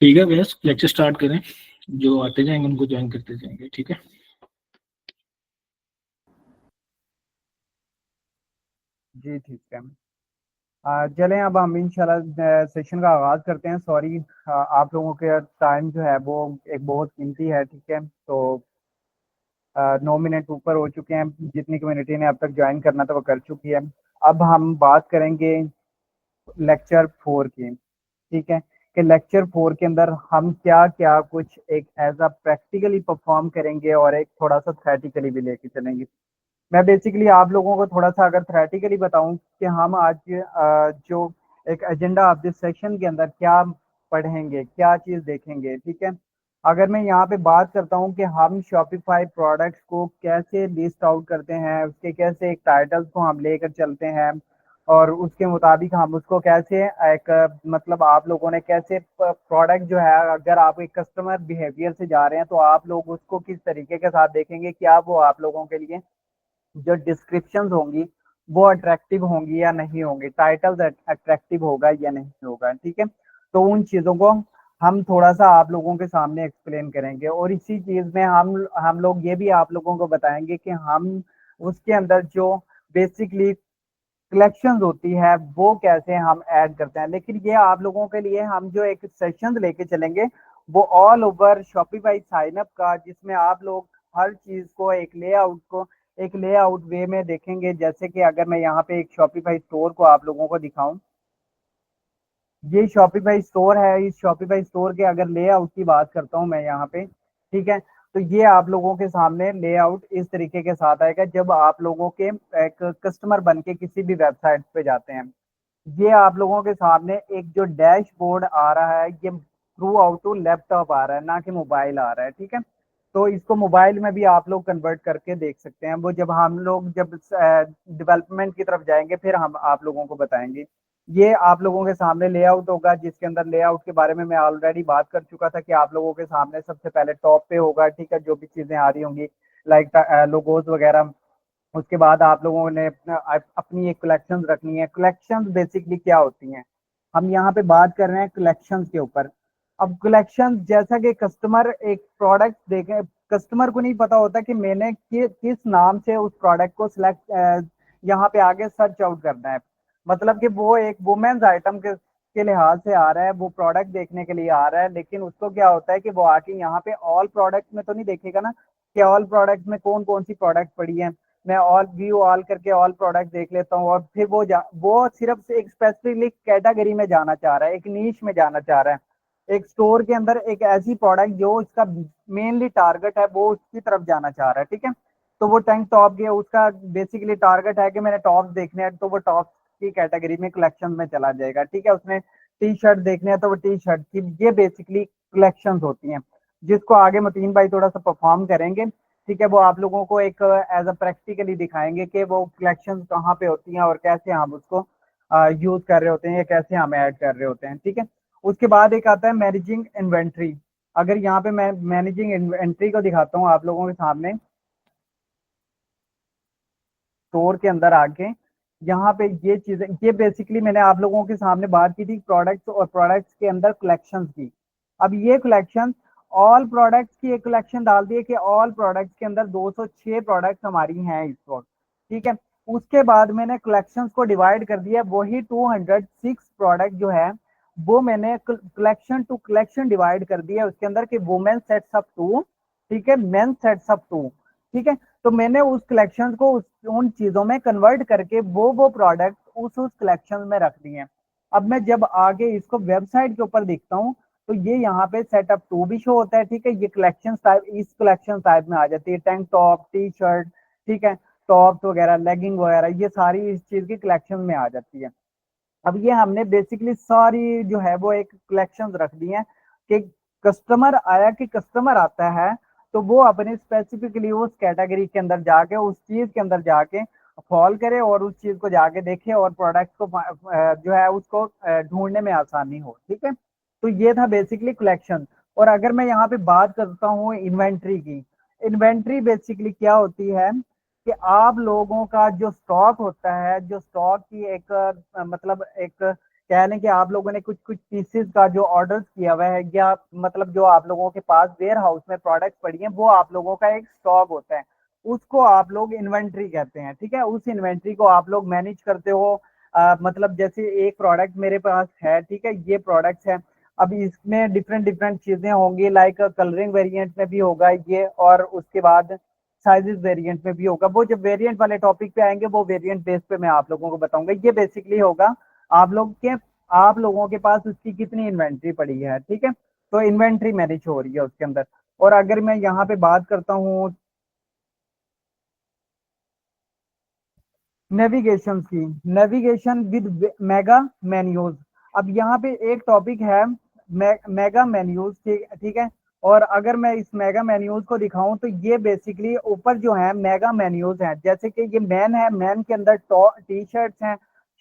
ठीक है बस लेक्चर स्टार्ट करें। जो आते जाएंगे उनको ज्वाइन करते जाएंगे, ठीक है। जी ठीक है। चलें अब हम इंशाल्लाह सेशन का आगाज़ करते हैं। सॉरी, आप लोगों के टाइम जो है वो एक बहुत कीमती है, ठीक है। तो 9 मिनट ऊपर हो चुके हैं, जितनी कम्युनिटी ने अब तक ज्वाइन करना था वो कर चुकी है। अब हम बात करेंगे लेक्चर 4 की, ठीक है, कि लेक्चर 4 के अंदर हम क्या क्या कुछ एक एज अ प्रैक्टिकली परफॉर्म करेंगे और एक थोड़ा सा थ्योरेटिकली भी लेके चलेंगे। मैं बेसिकली आप लोगों को थोड़ा सा अगर थ्योरेटिकली बताऊं कि हम आज जो एक एजेंडा ऑफ दिस सेशन के अंदर क्या पढ़ेंगे, क्या चीज़ देखेंगे, ठीक है। अगर मैं यहाँ पे बात करता हूँ कि हम शॉपिफाई प्रोडक्ट्स को कैसे लिस्ट आउट करते हैं, उसके कैसे एक टाइटल्स को हम लेकर चलते हैं और उसके मुताबिक हम उसको कैसे एक मतलब आप लोगों ने कैसे प्रोडक्ट जो है, अगर आप एक कस्टमर बिहेवियर से जा रहे हैं तो आप लोग उसको किस तरीके के साथ देखेंगे, क्या वो आप लोगों के लिए जो डिस्क्रिप्शंस होंगी वो अट्रैक्टिव होंगी या नहीं होंगी, टाइटल्स अट्रैक्टिव होगा या नहीं होगा, ठीक है। तो उन चीज़ों को हम थोड़ा सा आप लोगों के सामने एक्सप्लेन करेंगे और इसी चीज़ में हम लोग ये भी आप लोगों को बताएंगे कि हम उसके अंदर जो बेसिकली कलेक्शंस होती है वो कैसे हम ऐड करते हैं। लेकिन ये आप लोगों के लिए हम जो एक सेशन लेके चलेंगे वो all over Shopify sign up का, जिसमें आप लोग हर चीज को एक लेआउट वे में देखेंगे। जैसे कि अगर मैं यहाँ पे एक शॉपिफाई स्टोर को आप लोगों को दिखाऊं, ये शॉपिफाई स्टोर है। इस शॉपिफाई स्टोर के अगर लेआउट की बात करता हूँ मैं यहाँ पे, ठीक है, तो ये आप लोगों के सामने लेआउट इस तरीके के साथ आएगा जब आप लोगों के एक कस्टमर बन के किसी भी वेबसाइट पे जाते हैं। ये आप लोगों के सामने एक जो डैशबोर्ड आ रहा है ये थ्रू आउट टू लैपटॉप आ रहा है, ना कि मोबाइल आ रहा है, ठीक है। तो इसको मोबाइल में भी आप लोग कन्वर्ट करके देख सकते हैं। वो जब हम लोग जब डेवलपमेंट की तरफ जाएंगे फिर हम आप लोगों को बताएंगे। ये आप लोगों के सामने लेआउट होगा, जिसके अंदर लेआउट के बारे में मैं ऑलरेडी बात कर चुका था कि आप लोगों के सामने सबसे पहले टॉप पे होगा, ठीक है, जो भी चीजें आ रही होंगी लाइक लोगोज वगैरह। उसके बाद आप लोगों ने अपनी एक कलेक्शंस रखनी है। कलेक्शंस बेसिकली क्या होती हैं, हम यहाँ पे बात कर रहे हैं कलेक्शंस के ऊपर। अब कलेक्शंस जैसा कि कस्टमर एक प्रोडक्ट देखे, कस्टमर को नहीं पता होता कि मैंने किस नाम से उस प्रोडक्ट को सिलेक्ट यहाँ पे आगे सर्च आउट करना है। मतलब कि वो एक वुमेन्स आइटम के लिहाज से आ रहा है, वो प्रोडक्ट देखने के लिए आ रहा है, लेकिन उसको क्या होता है कि वो आके यहाँ पे ऑल प्रोडक्ट्स में तो नहीं देखेगा ना कि ऑल प्रोडक्ट्स में कौन कौन सी प्रोडक्ट पड़ी है। मैं ऑल व्यू ऑल करके ऑल प्रोडक्ट देख लेता हूँ और फिर वो सिर्फ से एक स्पेसिफिक कैटेगरी में जाना चाह रहा है, एक नीश में जाना चाह रहा है, एक स्टोर के अंदर एक ऐसी प्रोडक्ट जो इसका मेनली टारगेट है वो उसकी तरफ जाना चाह रहा है, ठीक है। तो वो टैंक टॉप के उसका बेसिकली टारगेट है कि मैंने टॉप देखने हैं, तो वो टॉप की कैटेगरी में कलेक्शन में चला जाएगा, ठीक है। उसने टी शर्ट देखने हैं तो वो टी शर्ट की, ये बेसिकली कलेक्शन होती हैं जिसको आगे मतीन भाई थोड़ा सा परफॉर्म करेंगे, ठीक है। वो आप लोगों को एक एज अ प्रैक्टिकली दिखाएंगे कि वो कलेक्शन कहाँ पे होती हैं और कैसे हम उसको यूज कर रहे होते हैं या कैसे हम ऐड कर रहे होते हैं, ठीक है। उसके बाद एक आता है मैनेजिंग इन्वेंट्री। अगर यहाँ पे मैं मैनेजिंग इन्वेंट्री को दिखाता हूँ आप लोगों के सामने स्टोर के अंदर आके, यहाँ पे ये चीजें, ये बेसिकली मैंने आप लोगों के सामने बात की थी प्रोडक्ट्स और प्रोडक्ट्स के अंदर कलेक्शंस की। अब ये कलेक्शन ऑल प्रोडक्ट्स की एक कलेक्शन डाल दी है कि ऑल प्रोडक्ट्स के अंदर 206 प्रोडक्ट्स हमारी हैं इस वक्त, ठीक है। उसके बाद मैंने कलेक्शंस को डिवाइड कर दिया, वही 206 प्रोडक्ट जो है वो मैंने कलेक्शन टू कलेक्शन डिवाइड कर दिया उसके अंदर कि वुमेन सेट्स अप टू, ठीक है, मेन सेट्स अप टू, ठीक है। तो मैंने उस कलेक्शन को उन चीजों में कन्वर्ट करके वो प्रोडक्ट उस कलेक्शन में रख दिए। अब मैं जब आगे इसको वेबसाइट के ऊपर देखता हूँ तो ये यहाँ पे सेटअप टू भी शो होता है, ठीक है। ये कलेक्शन टाइप इस कलेक्शन टाइप में आ जाती है, टैंक टॉप, टी शर्ट, ठीक है, टॉप्स वगैरह, लेगिंग वगैरह, ये सारी इस चीज की कलेक्शन में आ जाती है। अब ये हमने बेसिकली सारी जो है वो एक कलेक्शन रख दी है कि कस्टमर आया कि कस्टमर आता है तो वो अपने स्पेसिफिकली उस कैटेगरी के अंदर जाके उस चीज के अंदर जाके फॉल करे और उस चीज को जाके देखे और प्रोडक्ट को जो है उसको ढूंढने में आसानी हो, ठीक है। तो ये था बेसिकली कलेक्शन। और अगर मैं यहाँ पे बात करता हूँ इन्वेंट्री की, इन्वेंट्री बेसिकली क्या होती है कि आप लोगों का जो स्टॉक होता है, जो स्टॉक की एक मतलब एक कह लें कि आप लोगों ने कुछ कुछ पीसेस का जो ऑर्डर किया हुआ है, या मतलब जो आप लोगों के पास वेयर हाउस में प्रोडक्ट पड़ी हैं, वो आप लोगों का एक स्टॉक होता है, उसको आप लोग इन्वेंट्री कहते हैं। ठीक है, उस इन्वेंट्री को आप लोग मैनेज करते हो। मतलब जैसे एक प्रोडक्ट मेरे पास है, ठीक है, ये प्रोडक्ट्स है, अब इसमें डिफरेंट डिफरेंट चीजें होंगी, लाइक कलरिंग वेरिएंट में भी होगा ये, और उसके बाद साइजेस वेरिएंट में भी होगा। वो जब वेरिएंट वाले टॉपिक पे आएंगे, वो वेरिएंट बेस पे मैं आप लोगों को बताऊंगा। ये बेसिकली होगा आप लोगों के पास उसकी कितनी इन्वेंट्री पड़ी है। ठीक है, तो इन्वेंट्री मैनेज हो रही है उसके अंदर। और अगर मैं यहाँ पे बात करता हूँ नेविगेशन की, नेविगेशन विद मेगा मेन्यूज। अब यहाँ पे एक टॉपिक है मेगा मेन्यूज, ठीक ठीक है। और अगर मैं इस मेगा मेन्यूज को दिखाऊं, तो ये बेसिकली ऊपर जो है मेगा मेन्यूज हैं, जैसे कि ये मैन है, मैन के अंदर टी शर्ट्स हैं,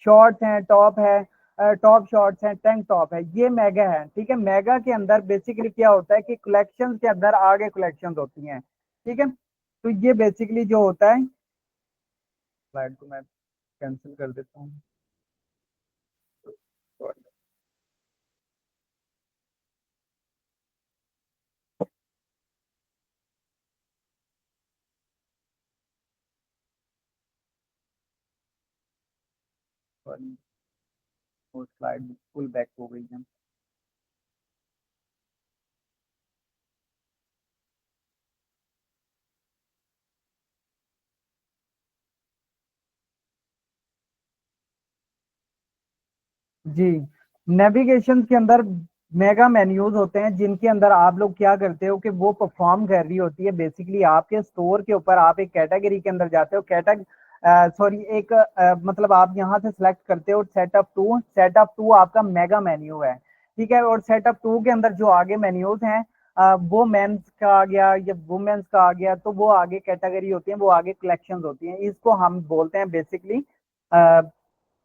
शॉर्ट्स हैं, टॉप है, टॉप शॉर्ट्स हैं, टैंक टॉप है, ये मेगा है। ठीक है, मेगा के अंदर बेसिकली क्या होता है कि कलेक्शन के अंदर आगे कलेक्शन होती हैं। ठीक है, तो ये बेसिकली जो होता है, स्लाइड को मैं कैंसिल कर देता हूँ। सॉरी, वो स्लाइड बिल्कुल बैक हो गई है। जी, नेविगेशन के अंदर मेगा मेन्यूज होते हैं, जिनके अंदर आप लोग क्या करते हो कि वो परफॉर्म कर रही होती है। बेसिकली आपके स्टोर के ऊपर आप एक कैटेगरी के अंदर जाते हो, सॉरी एक मतलब आप यहाँ से सिलेक्ट करते हो सेटअप टू आपका मेगा मेन्यू है। ठीक है, और सेटअप टू के अंदर जो आगे मेन्यूज हैं, वो मेंस का आ गया या वुमेन्स का आ गया, तो वो आगे कैटेगरी होती है, वो आगे कलेक्शन होती हैं, इसको हम बोलते हैं बेसिकली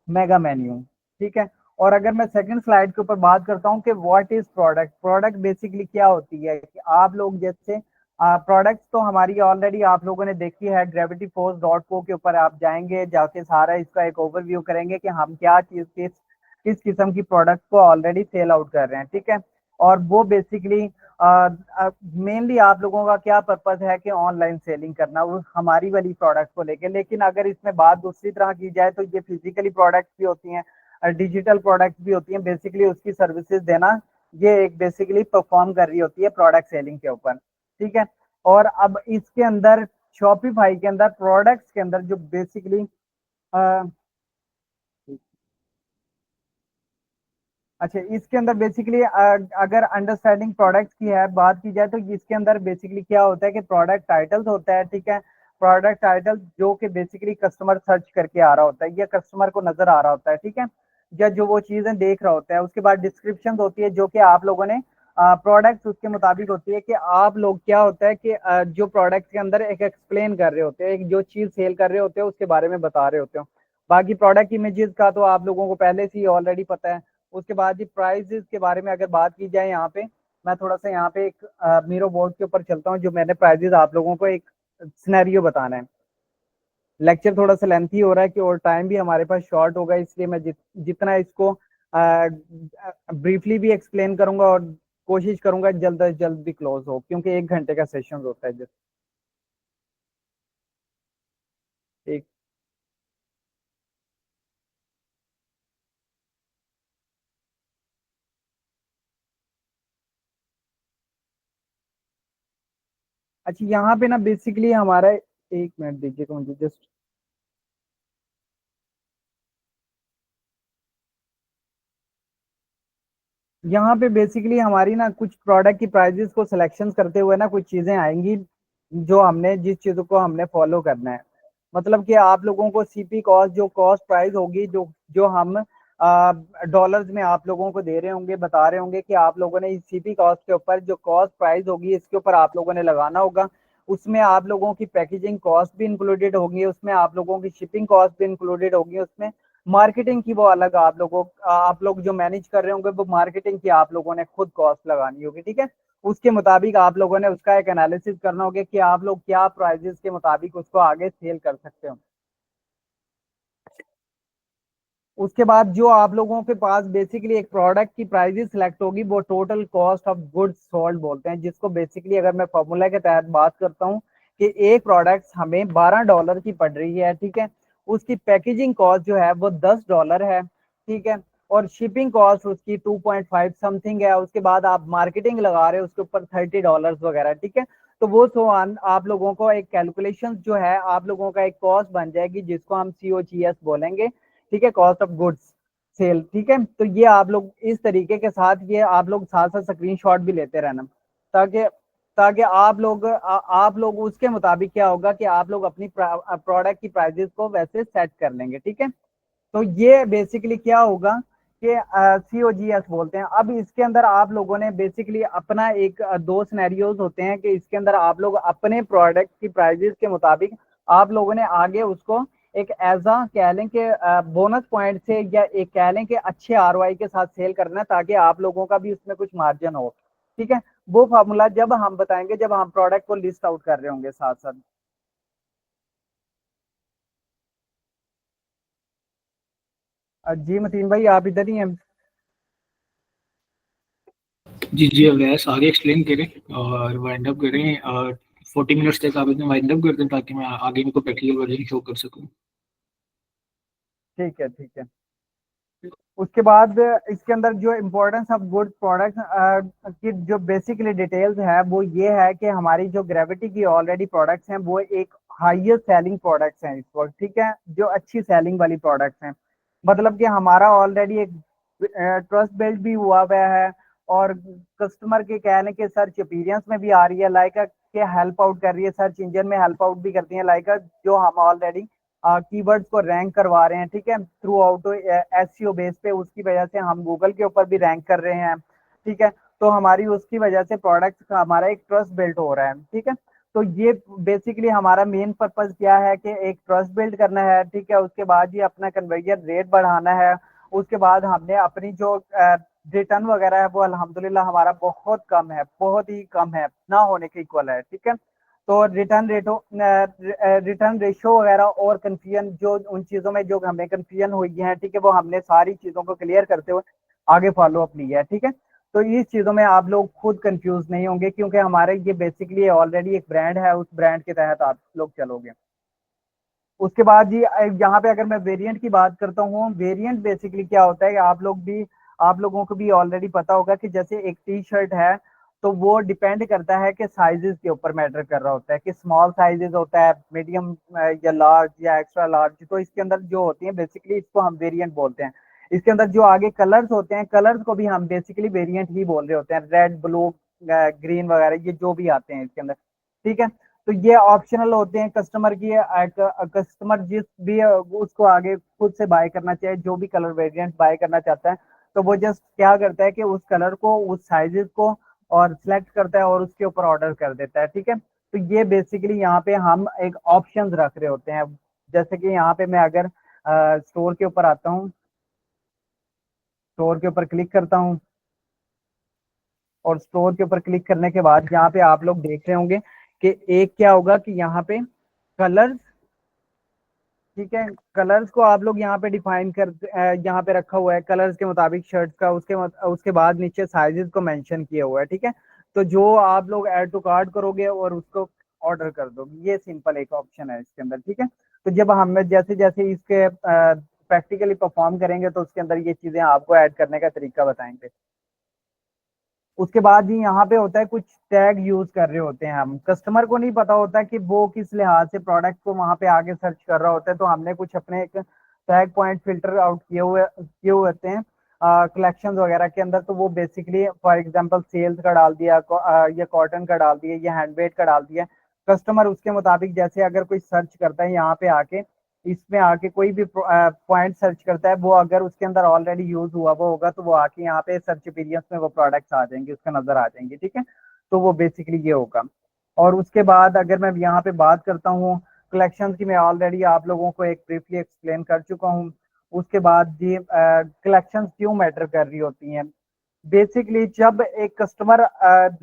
मेगा मेन्यू। ठीक है, और अगर मैं सेकंड स्लाइड के ऊपर बात करता हूँ कि what is product, product basically क्या होती है कि आप लोग जैसे प्रोडक्ट्स तो हमारी ऑलरेडी आप लोगों ने देखी है, gravityforce.co के ऊपर आप जाएंगे, जाके सारा इसका एक ओवरव्यू करेंगे कि हम क्या चीज किस किस किस्म की प्रोडक्ट को ऑलरेडी सेल आउट कर रहे हैं। ठीक है, और वो बेसिकली मेनली आप लोगों का क्या पर्पज है कि ऑनलाइन सेलिंग करना, वो हमारी वाली प्रोडक्ट को लेके। लेकिन अगर इसमें बात दूसरी तरह की जाए, तो ये फिजिकली प्रोडक्ट्स भी होती हैं, डिजिटल प्रोडक्ट्स भी होती हैं, बेसिकली उसकी सर्विसेज देना, ये एक बेसिकली परफॉर्म कर रही होती है प्रोडक्ट सेलिंग के ऊपर। ठीक है, और अब इसके अंदर शॉपिफाई के अंदर प्रोडक्ट्स के अंदर जो बेसिकली अच्छा, इसके अंदर बेसिकली अगर अंडरस्टैंडिंग प्रोडक्ट्स की है बात की जाए, तो इसके अंदर बेसिकली क्या होता है कि प्रोडक्ट टाइटल्स होता है। ठीक है, प्रोडक्ट टाइटल जो कि बेसिकली कस्टमर सर्च करके आ रहा होता है, या कस्टमर को नजर आ रहा होता है। ठीक है, या जो वो चीजें देख रहा होता है। उसके बाद डिस्क्रिप्शन होती है, जो कि आप लोगों ने प्रोडक्ट्स उसके मुताबिक होती है कि आप लोग क्या होता है कि जो प्रोडक्ट के अंदर एक एक्सप्लेन कर रहे होते हैं, एक जो चीज सेल कर रहे होते हैं उसके बारे में बता रहे होते हो। बाकी प्रोडक्ट इमेजेस का तो आप लोगों को पहले से ही ऑलरेडी पता है। उसके बाद ही प्राइजेस के बारे में अगर बात की जाए, यहाँ पे मैं थोड़ा सा यहाँ पे एक मीरो बोर्ड के ऊपर चलता हूँ, जो मैंने प्राइजेस आप लोगों को एक सिनेरियो बताना है। लेक्चर थोड़ा सा लेंथी हो रहा है कि और टाइम भी हमारे पास शॉर्ट होगा, इसलिए मैं जितना इसको ब्रीफली भी एक्सप्लेन करूंगा, और कोशिश करूंगा जल्द से जल्द भी क्लोज हो, क्योंकि 1 घंटे का सेशन होता है। जस्ट एक अच्छा, यहाँ पे ना बेसिकली हमारा, 1 मिनट दीजिएगा मुझे जस्ट। यहाँ पे बेसिकली हमारी ना कुछ प्रोडक्ट की प्राइजेस को सिलेक्शन करते हुए ना कुछ चीजें आएंगी, जो हमने जिस चीजों को हमने फॉलो करना है। मतलब कि आप लोगों को सीपी कॉस्ट, जो कॉस्ट प्राइस होगी, जो जो हम डॉलर्स में आप लोगों को दे रहे होंगे, बता रहे होंगे कि आप लोगों ने इस सीपी कॉस्ट के ऊपर जो कॉस्ट प्राइस होगी, इसके ऊपर आप लोगों ने लगाना होगा। उसमें आप लोगों की पैकेजिंग कॉस्ट भी इंक्लूडेड होगी, उसमें आप लोगों की शिपिंग कॉस्ट भी इंक्लूडेड होगी, उसमें मार्केटिंग की वो अलग आप लोग जो मैनेज कर रहे होंगे, वो मार्केटिंग की आप लोगों ने खुद कॉस्ट लगानी होगी। ठीक है, उसके मुताबिक आप लोगों ने उसका एक एनालिसिस करना होगा कि आप लोग क्या प्राइजेस के मुताबिक उसको आगे सेल कर सकते हो। उसके बाद जो आप लोगों के पास बेसिकली एक प्रोडक्ट की प्राइस सिलेक्ट होगी, वो total cost of goods sold बोलते हैं, जिसको बेसिकली अगर मैं फॉर्मूला के तहत बात करता हूँ कि एक प्रोडक्ट हमें $12 की पड़ रही है, ठीक है, उसकी पैकेजिंग कॉस्ट जो है वो $10 है, ठीक है, और शिपिंग कॉस्ट उसकी 2.5 समथिंग है, उसके बाद आप मार्केटिंग लगा रहे हो उसके ऊपर $30 वगैरह, ठीक है। तो वो आप लोगों को एक कैलकुलेशन जो है आप लोगों का एक कॉस्ट बन जाएगी, जिसको हम COGS बोलेंगे, ठीक है, कॉस्ट ऑफ गुड्स सेल, ठीक है। तो ये आप लोग इस तरीके के साथ ये आप लोग साथ साथ स्क्रीनशॉट भी लेते रहना, ताकि ताकि आप लोग उसके मुताबिक क्या होगा कि आप लोग अपनी प्रोडक्ट की प्राइसेस को वैसे सेट कर लेंगे, ठीक है। तो ये बेसिकली क्या होगा कि COGS बोलते हैं। अब इसके अंदर आप लोगों ने बेसिकली अपना एक दो सिनेरियोज होते हैं कि इसके अंदर आप लोग अपने प्रोडक्ट की प्राइसेस के मुताबिक आप लोगों ने आगे उसको एक ऐसा कह लें कि बोनस पॉइंट से या एक कह लें कि अच्छे ROI के साथ सेल करना है, ताकि आप लोगों का भी उसमें कुछ मार्जिन हो, ठीक है। वो फार्मूला जब हम बताएंगे जब हम प्रोडक्ट को लिस्ट आउट कर रहे होंगे साथ साथ। जी मतीन भाई, आप इधर ही हैं? जी जी अवैस आगे एक्सप्लेन करें और वाइंड अप करें, और 40 मिनट्स तक आप इसमें वाइंड अप कर दें ताकि मैं आगे इनको प्रैक्टिकल वर्जन शो कर सकूं। ठीक है, ठीक है। उसके बाद इसके अंदर जो इम्पोर्टेंस ऑफ गुड प्रोडक्ट्स की जो बेसिकली डिटेल्स है वो ये है कि हमारी जो ग्रेविटी की ऑलरेडी प्रोडक्ट्स हैं वो एक हाईएस्ट सेलिंग प्रोडक्ट्स हैं इस वक्त, ठीक है, जो अच्छी सेलिंग वाली प्रोडक्ट्स हैं। मतलब कि हमारा ऑलरेडी एक ट्रस्ट बिल्ड भी हुआ है, और कस्टमर के कहने के सर्च एक्सपीरियंस में भी आ रही है, लाइक के हेल्प आउट कर रही है, सर्च इंजन में हेल्प आउट भी करती है, लाइक जो हम ऑलरेडी कीवर्ड्स को रैंक करवा रहे हैं, ठीक है, थ्रू आउट SEO बेस पे, उसकी वजह से हम गूगल के ऊपर भी रैंक कर रहे हैं, ठीक है। तो हमारी उसकी वजह से प्रोडक्ट का हमारा एक ट्रस्ट बिल्ड हो रहा है, ठीक है। तो ये बेसिकली हमारा मेन पर्पस क्या है कि एक ट्रस्ट बिल्ड करना है, ठीक है। उसके बाद ये अपना कन्वर्जन रेट बढ़ाना है। उसके बाद हमने अपनी जो रिटर्न वगैरह है वो अल्हम्दुलिल्लाह हमारा बहुत कम है, बहुत ही कम है, ना होने के इक्वल है, ठीक है। तो रिटर्न रेशो वगैरह और कंफ्यूजन जो उन चीज़ों में जो हमें कंफ्यूजन हुई है, ठीक है, वो हमने सारी चीज़ों को क्लियर करते हुए आगे फॉलो अप लिया है, ठीक है। तो इस चीज़ों में आप लोग खुद कंफ्यूज नहीं होंगे, क्योंकि हमारे ये बेसिकली ऑलरेडी एक ब्रांड है, उस ब्रांड के तहत आप लोग चलोगे। उसके बाद जी यहाँ पे अगर मैं वेरिएंट की बात करता हूँ, वेरिएंट बेसिकली क्या होता है कि आप लोगों को भी ऑलरेडी पता होगा कि जैसे एक टी शर्ट है, तो वो डिपेंड करता है कि साइजेस के ऊपर मैटर कर रहा होता है कि स्मॉल साइजेस होता है, मीडियम या लार्ज या एक्स्ट्रा लार्ज। तो इसके अंदर जो होती है बेसिकली इसको हम वेरिएंट बोलते हैं। इसके अंदर जो आगे कलर्स होते हैं, कलर्स को भी हम बेसिकली वेरिएंट ही बोल रहे होते हैं, रेड ब्लू ग्रीन वगैरह ये जो भी आते हैं इसके अंदर, ठीक है। तो ये ऑप्शनल होते हैं, कस्टमर की कस्टमर जिस भी उसको आगे खुद से बाय करना चाहे, जो भी कलर वेरिएंट बाय करना चाहता है, तो वो जस्ट क्या करता है कि उस कलर को उस साइजेस को और सिलेक्ट करता है और उसके ऊपर ऑर्डर कर देता है, ठीक है। तो ये बेसिकली यहाँ पे हम एक ऑप्शंस रख रहे होते हैं। जैसे कि यहाँ पे मैं अगर स्टोर के ऊपर आता हूँ, स्टोर के ऊपर क्लिक करता हूँ, और स्टोर के ऊपर क्लिक करने के बाद यहाँ पे आप लोग देख रहे होंगे कि एक क्या होगा कि यहाँ पे कलर्स, ठीक है, कलर्स को आप लोग यहाँ पे डिफाइन कर यहाँ पे रखा हुआ है कलर्स के मुताबिक शर्ट का, उसके बाद नीचे साइजेस को मेंशन किया हुआ है, ठीक है। तो जो आप लोग ऐड टू कार्ट करोगे और उसको ऑर्डर कर दोगे, ये सिंपल एक ऑप्शन है इसके अंदर, ठीक है। तो जब हम जैसे जैसे इसके प्रैक्टिकली परफॉर्म करेंगे तो उसके अंदर ये चीजें आपको ऐड करने का तरीका बताएंगे। उसके बाद ही यहाँ पे होता है कुछ टैग यूज कर रहे होते हैं हम, कस्टमर को नहीं पता होता कि वो किस लिहाज से प्रोडक्ट को वहां पे आगे सर्च कर रहा होता है, तो हमने कुछ अपने एक टैग पॉइंट फिल्टर आउट किए हुए होते हैं कलेक्शन वगैरह के अंदर। तो वो बेसिकली फॉर एग्जांपल सेल्स का डाल दिया, या कॉटन का डाल दिया, या हैंडमेड का डाल दिया। कस्टमर उसके मुताबिक जैसे अगर कोई सर्च करता है यहाँ पे आके, इसमें आके कोई भी पॉइंट सर्च करता है, वो अगर उसके अंदर ऑलरेडी यूज हुआ वो होगा, तो वो आके यहाँ पे सर्च एक्सपीरियंस में वो प्रोडक्ट्स आ जाएंगे, उसका नजर आ जाएंगे, ठीक है। तो वो बेसिकली ये होगा। और उसके बाद अगर मैं यहाँ पे बात करता हूँ कलेक्शंस की, मैं ऑलरेडी आप लोगों को एक ब्रीफली एक्सप्लेन कर चुका हूँ। उसके बाद ये कलेक्शंस क्यों मैटर कर रही होती हैं, बेसिकली जब एक कस्टमर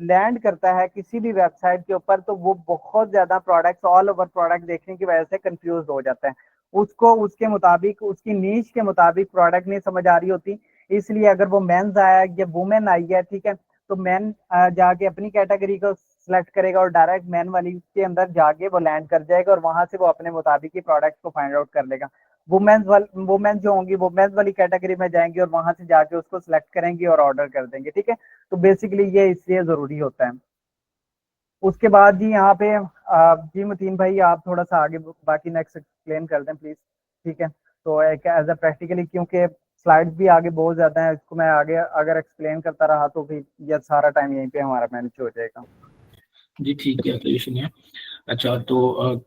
लैंड करता है किसी भी वेबसाइट के ऊपर, तो वो बहुत ज्यादा प्रोडक्ट्स ऑल ओवर प्रोडक्ट देखने की वजह से कंफ्यूज हो जाता है। उसको उसके मुताबिक, उसकी नीश के मुताबिक प्रोडक्ट नहीं समझ आ रही होती। इसलिए अगर वो मेंस आया या वुमेन आई है, ठीक है, तो मैन जाके अपनी कैटेगरी को सिलेक्ट करेगा और डायरेक्ट मैन वाली के अंदर जाके वो लैंड कर जाएगा और वहां से वो अपने मुताबिक ही प्रोडक्ट को फाइंड आउट कर लेगा। वुमेन्स जो होंगी वुमेन्स वाली कैटेगरी में जाएंगी और वहां से जाके उसको सिलेक्ट करेंगी और ऑर्डर कर देंगे, ठीक है। तो बेसिकली ये इसलिए जरूरी होता है। उसके बाद जी यहाँ पे जी मतीन भाई आप थोड़ा सा आगे बाकी नेक्स्ट एक्सप्लेन कर दें प्लीज, ठीक है। तो एक एज अ प्रैक्टिकली, क्योंकि स्लाइड्स भी आगे बहुत ज्यादा है, इसको मैं आगे अगर एक्सप्लेन करता रहा तो फिर ये सारा टाइम यहीं पे हमारा मैनेज हो जाएगा। जी ठीक है, तो सुनिए। अच्छा, तो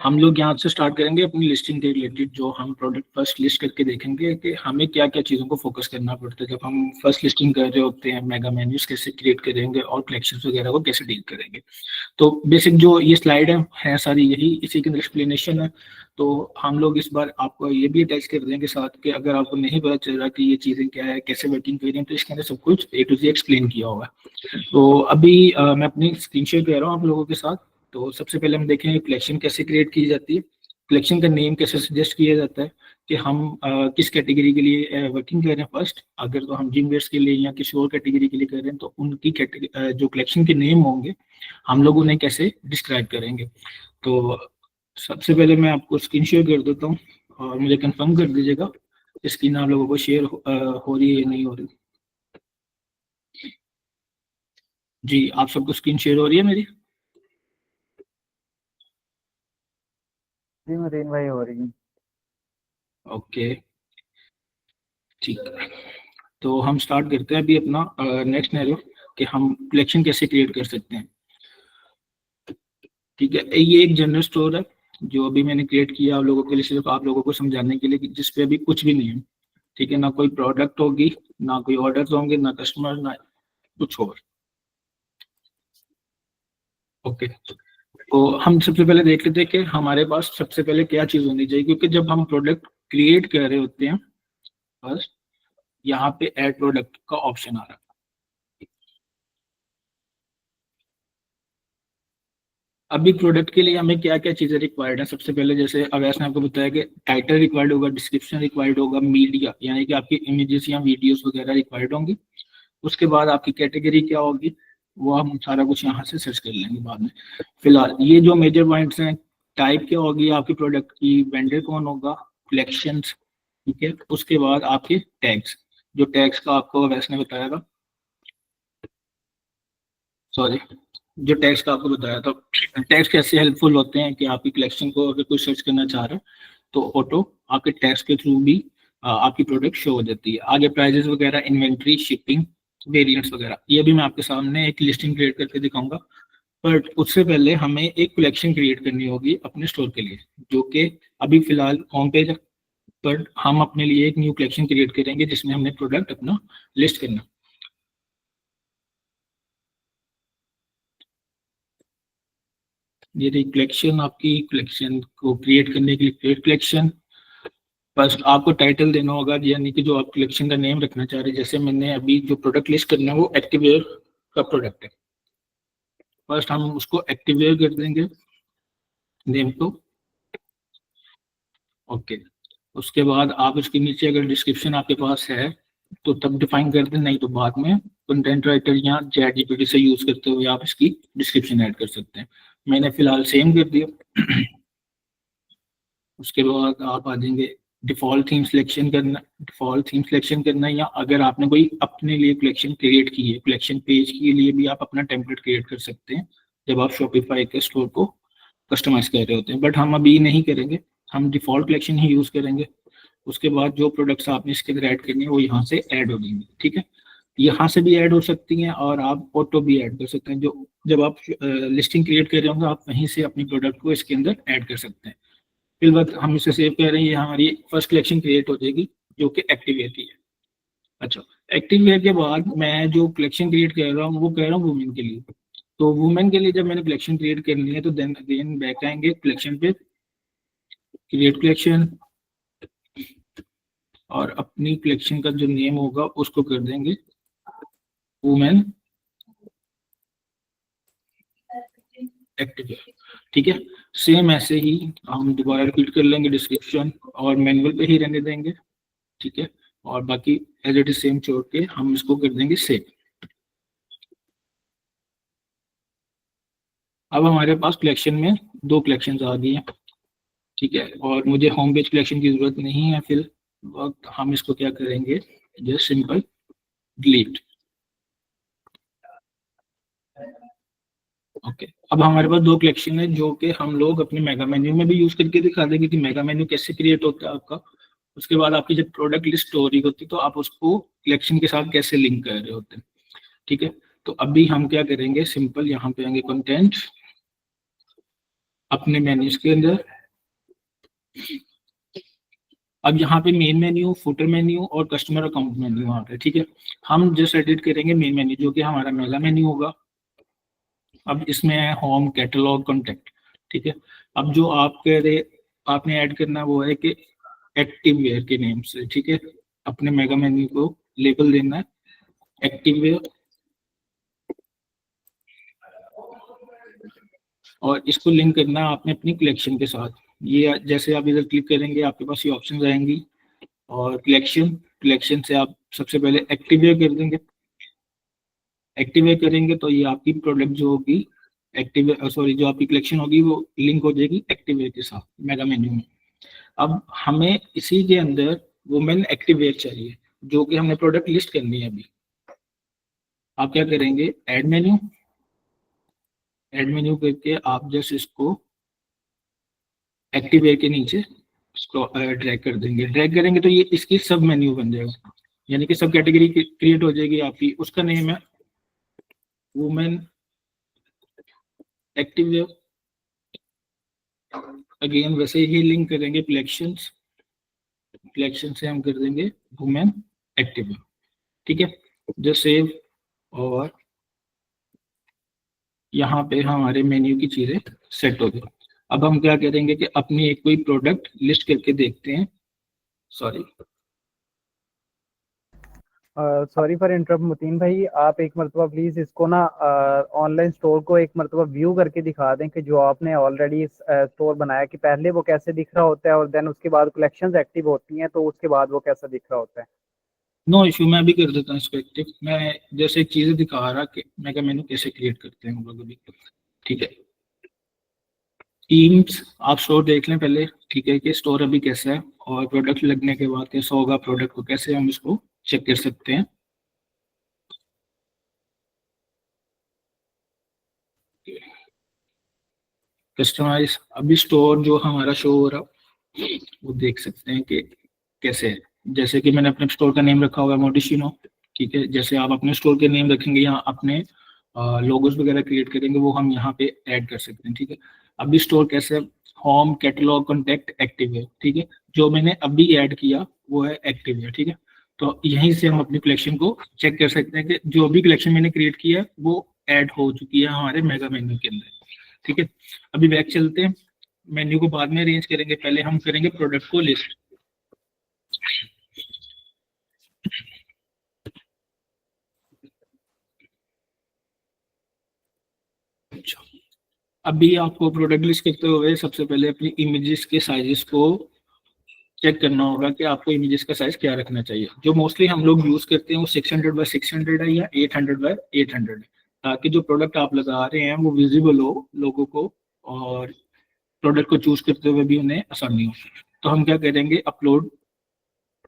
हम लोग यहाँ से स्टार्ट करेंगे अपनी लिस्टिंग के रिलेटेड। जो हम प्रोडक्ट फर्स्ट लिस्ट करके देखेंगे कि हमें क्या क्या चीज़ों को फोकस करना पड़ता है जब हम फर्स्ट लिस्टिंग कर रहे होते हैं। मेगा मेन्यूज कैसे क्रिएट करेंगे और कलेक्शंस वगैरह को कैसे डील करेंगे। तो बेसिक जो ये स्लाइड है सारी यही इसी के अंदर एक्सप्लेनेशन है। तो हम लोग इस बार आपको ये भी अटैच कर देंगे साथ कि अगर आपको नहीं पता चल रहा कि ये चीज़ें क्या है, कैसे वर्किंग कर रही हैं, तो इसके अंदर सब कुछ ए टू जी एक्सप्लेन किया होगा। तो अभी मैं अपनी स्क्रीन शेयर कर रहा हूँ आप लोगों के साथ। तो सबसे पहले हम देखेंगे कलेक्शन कैसे क्रिएट की जाती है, कलेक्शन का नेम कैसे सजेस्ट किया जाता है कि हम किस कैटेगरी के लिए वर्किंग कर रहे हैं। फर्स्ट अगर तो हम जिम वेयर्स के लिए या किसी और कैटेगरी के लिए कर रहे हैं तो उनकी जो कलेक्शन के नेम होंगे हम लोग उन्हें कैसे डिस्क्राइब करेंगे। तो सबसे पहले मैं आपको स्क्रीन शेयर कर देता हूँ और मुझे कंफर्म कर दीजिएगा स्क्रीन आप लोगों को शेयर हो रही है या नहीं हो रही। जी आप सबको स्क्रीन शेयर हो रही है मेरी? जी मतीन भाई हो रही है। ओके ठीक है, तो हम स्टार्ट करते हैं अभी अपना नेक्स्ट सिनेरियो कि हम कलेक्शन कैसे क्रिएट कर सकते हैं। ठीक है, ये एक जनरल स्टोर है जो अभी मैंने क्रिएट किया आप लोगों के लिए, सिर्फ आप लोगों को समझाने के लिए कि जिसपे अभी कुछ भी नहीं है। ठीक है, ना कोई प्रोडक्ट होगी, ना कोई ऑर्डर होंगे, ना कस्टमर, ना कुछ और। ओके, तो हम सबसे पहले देख लेते हैं कि हमारे पास सबसे पहले क्या चीज़ होनी चाहिए, क्योंकि जब हम प्रोडक्ट क्रिएट कर रहे होते हैं बस यहाँ पे ऐड प्रोडक्ट का ऑप्शन आ रहा है। अभी प्रोडक्ट के लिए हमें क्या क्या चीजें रिक्वायर्ड है। सबसे पहले जैसे अवैस ने आपको बताया कि टाइटल रिक्वायर्ड होगा, डिस्क्रिप्शन रिक्वायर्ड होगा, मीडिया यानी कि आपकी इमेजेस या वीडियोस वगैरह रिक्वायर्ड होंगी। उसके बाद आपकी कैटेगरी क्या होगी वो हम सारा कुछ यहाँ से सर्च कर लेंगे बाद में। फिलहाल ये जो मेजर पॉइंट्स हैं, टाइप क्या होगी आपकी प्रोडक्ट की, वेंडर कौन होगा, कलेक्शंस, ठीक है। उसके बाद आपके टैग्स, जो टैग्स का आपको अवैस ने बताया था, सॉरी, जो टैग्स का आपको बताया था। टैग्स कैसे हेल्पफुल होते हैं कि आपकी कलेक्शन को अगर कोई सर्च करना चाह रहा है तो ऑटो आपके टैग्स के थ्रू भी आपकी प्रोडक्ट शो हो जाती है। आगे प्राइजेस वगैरह, इन्वेंट्री, शिपिंग, वेरिएंट्स वगैरह, ये भी मैं आपके सामने एक लिस्टिंग क्रिएट करके दिखाऊंगा। बट उससे पहले हमें एक कलेक्शन क्रिएट करनी होगी अपने स्टोर के लिए, जो कि अभी फिलहाल होम पेज है। पर हम अपने लिए एक न्यू कलेक्शन क्रिएट करेंगे जिसमें हमने प्रोडक्ट अपना लिस्ट करना। ये रही कलेक्शन, आपकी कलेक्शन को क्रिएट करने के लिए क्रिएट कलेक्शन। बस आपको टाइटल देना होगा, यानी कि जो आप कलेक्शन का नेम रखना चाह रहे हैं। जैसे मैंने अभी जो प्रोडक्ट लिस्ट करना है वो एक्टिववेयर का प्रोडक्ट है, फर्स्ट हम उसको एक्टिववेयर कर देंगे नेम को। ओके, उसके बाद आप उसके नीचे अगर डिस्क्रिप्शन आपके पास है तो तब डिफाइन कर दें, नहीं तो बाद में कंटेंट राइटर या चैट जीपीटी से यूज करते हुए आप इसकी डिस्क्रिप्शन ऐड कर सकते हैं। मैंने फिलहाल सेम कर दिया। उसके बाद आप आ जाएंगे डिफॉल्ट थीम सिलेक्शन करना, डिफॉल्ट थीम सिलेक्शन करना, या अगर आपने कोई अपने लिए कलेक्शन क्रिएट की है, कलेक्शन पेज के लिए भी आप अपना टेम्पलेट क्रिएट कर सकते हैं जब आप शॉपिफाई के स्टोर को कस्टमाइज कर रहे होते हैं। बट हम अभी नहीं करेंगे, हम डिफॉल्ट कलेक्शन ही यूज करेंगे। उसके बाद जो प्रोडक्ट्स आपने इसके अंदर ऐड करनी है वो यहाँ से ऐड हो जाएंगे, ठीक है। यहाँ से भी ऐड हो सकती हैं और आप ऑटो भी ऐड कर सकते हैं। जो जब आप लिस्टिंग क्रिएट कर रहे होंगे आप वहीं से अपनी प्रोडक्ट को इसके अंदर ऐड कर सकते हैं। फिर बाद हम इसे सेव कर रहे हैं, ये हमारी फर्स्ट कलेक्शन क्रिएट हो जाएगी जो कि एक्टिववेयर की है। अच्छा, एक्टिववेयर के बाद मैं जो कलेक्शन क्रिएट कर रहा हूँ वो कर रहा हूँ वुमेन के लिए। तो वुमेन के लिए जब मैंने कलेक्शन क्रिएट करनी है तो देन अगेन बैक आएंगे कलेक्शन पे, क्रिएट कलेक्शन, और अपनी कलेक्शन का जो नेम होगा उसको कर देंगे वुमेन एक्टिववेयर, ठीक है। सेम ऐसे ही हम दोबारा रिपीट कर लेंगे डिस्क्रिप्शन और मैनुअल पे ही रहने देंगे, ठीक है। और बाकी एज इट इज सेम छोड़ के हम इसको कर देंगे सेव। अब हमारे पास कलेक्शन में 2 कलेक्शंस आ गई हैं, ठीक है। और मुझे होम पेज कलेक्शन की जरूरत नहीं है फिर वक्त, हम इसको क्या करेंगे, जस्ट सिंपल डिलीट। ओके, अब हमारे पास 2 कलेक्शन है जो कि हम लोग अपने मेगा मेन्यू में भी यूज करके दिखा देंगे कि मेगा मेन्यू कैसे क्रिएट होता है आपका। उसके बाद आपकी जब प्रोडक्ट लिस्ट हो रही होती है तो आप उसको कलेक्शन के साथ कैसे लिंक कर रहे होते हैं, ठीक है। तो अभी हम क्या करेंगे, सिंपल यहाँ पे आएंगे कंटेंट, अपने मेन्यूज के अंदर। अब यहाँ पे मेन मेन्यू, फुटर मेन्यू और कस्टमर अकाउंट मेन्यू आ गए, ठीक है। हम जस्ट एडिट करेंगे मेन मेन्यू जो कि हमारा मेगा मेन्यू होगा। अब इसमें है होम, कैटलॉग, कॉन्टेक्ट, ठीक है। अब जो आप कह रहे आपने ऐड करना वो है कि एक्टिव वेयर के नेम से, ठीक है। अपने मेगा मेन्यू को लेबल देना है एक्टिव वेयर, और इसको लिंक करना है आपने अपनी कलेक्शन के साथ। ये जैसे आप इधर क्लिक करेंगे आपके पास ये ऑप्शन आएंगी, और कलेक्शन, कलेक्शन से आप सबसे पहले एक्टिवेट कर देंगे। एक्टिवेट करेंगे तो ये आपकी प्रोडक्ट जो होगी एक्टिव, सॉरी, जो आपकी कलेक्शन होगी वो लिंक हो जाएगी एक्टिवेट के साथ मेगा मेन्यू में। अब हमें इसी के अंदर वुमेन एक्टिवेट चाहिए जो कि हमने प्रोडक्ट लिस्ट करनी है अभी। आप क्या करेंगे, ऐड मेन्यू, ऐड मेन्यू करके आप जस्ट इसको एक्टिवेट के नीचे ड्रैग कर देंगे। ड्रैग करेंगे तो ये इसकी सब मेन्यू बन जाएगा, यानी कि सब कैटेगरी क्रिएट हो जाएगी आपकी। उसका नेम है वुमेन एक्टिव। अगेन वैसे ही लिंक करेंगे कलेक्शंस, कलेक्शन से हम कर देंगे वुमेन एक्टिव, ठीक है। जो सेव, और यहाँ पे हमारे मेन्यू की चीजें सेट हो गई। अब हम क्या करेंगे कि अपनी एक कोई प्रोडक्ट लिस्ट करके देखते हैं। सॉरी, सॉरी फॉर इंटरप्ट मुतीन भाई, आप एक मरतबा प्लीज इसको ना ऑनलाइन स्टोर को एक मरतबा व्यू करके दिखा दें कि जो आपने ऑलरेडी स्टोर बनाया कि पहले वो कैसे दिख रहा होता है और देन उसके बाद कलेक्शंस एक्टिव होती हैं तो उसके बाद वो कैसा दिख रहा होता है। नो इशू, मैं भी कर देता हूँ इसको एक्टिव। मैं जैसे एक चीजें दिखा रहा कि मेगा मेन्यू कैसे क्रिएट करते हैं हम लोग अभी, ठीक है। टीम्स आप स्टोर देख लें पहले, ठीक है, कि स्टोर अभी कैसा है, और प्रोडक्ट लगने के बाद कैसा होगा प्रोडक्ट को, कैसे हम इसको चेक कर सकते हैं। कस्टमाइज, अभी स्टोर जो हमारा शो हो रहा वो देख सकते हैं कि कैसे है। जैसे कि मैंने अपने स्टोर का नेम रखा हुआ है मोडिशिनो, ठीक है। जैसे आप अपने स्टोर के नेम रखेंगे, यहाँ अपने लोगोस वगैरह क्रिएट करेंगे वो हम यहाँ पे ऐड कर सकते हैं, ठीक है। अभी स्टोर कैसे, होम, कैटलॉग, कॉन्टेक्ट, एक्टिव है, ठीक है। जो मैंने अभी ऐड किया वो है एक्टिव है, ठीक है। तो यहीं से हम अपनी कलेक्शन को चेक कर सकते हैं कि जो भी कलेक्शन मैंने क्रिएट किया है वो ऐड हो चुकी है हमारे मेगा मेन्यू के अंदर, ठीक है। अभी बैक चलते हैं, मेन्यू को बाद में अरेंज करेंगे, पहले हम करेंगे प्रोडक्ट को लिस्ट। अच्छा, अभी आपको प्रोडक्ट लिस्ट करते हुए सबसे पहले अपनी इमेजेस के साइजेस को चेक करना होगा कि आपको इमेजेस का साइज क्या रखना चाहिए। जो मोस्टली हम लोग यूज करते हैं वो 600 बाय 600 है या 800 बाय 800 है, ताकि जो प्रोडक्ट आप लगा रहे हैं वो विजिबल हो लोगों को, और प्रोडक्ट को चूज करते हुए भी उन्हें आसानी हो। तो हम क्या करेंगे, अपलोड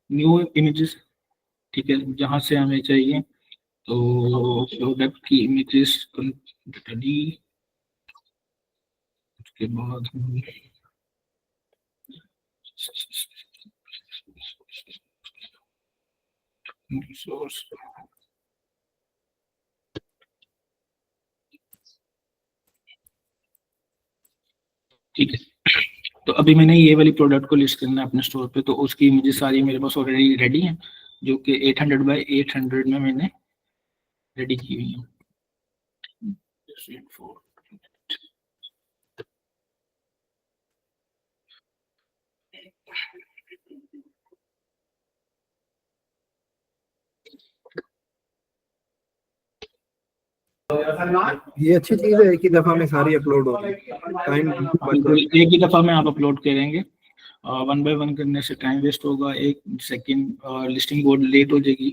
न्यू इमेजेस, ठीक है, जहां से हमें चाहिए। तो प्रोडक्ट की इमेजेस डी, उसके बाद सोर्स, ठीक है। तो अभी मैंने ये वाली प्रोडक्ट को लिस्ट करना है अपने स्टोर पे, तो उसकी इमेजेस सारी मेरे पास ऑलरेडी रेडी हैं, जो कि 800 बाय 800 में मैंने रेडी की हुई है। ये अच्छी चीज है, एक ही दफा में सारी अपलोड होगी, टाइम बिल्कुल एक ही दफा में आप अपलोड करेंगे, 1 बाय 1 करने से टाइम वेस्ट होगा, एक सेकंड लिस्टिंग बोर्ड लेट हो जाएगी,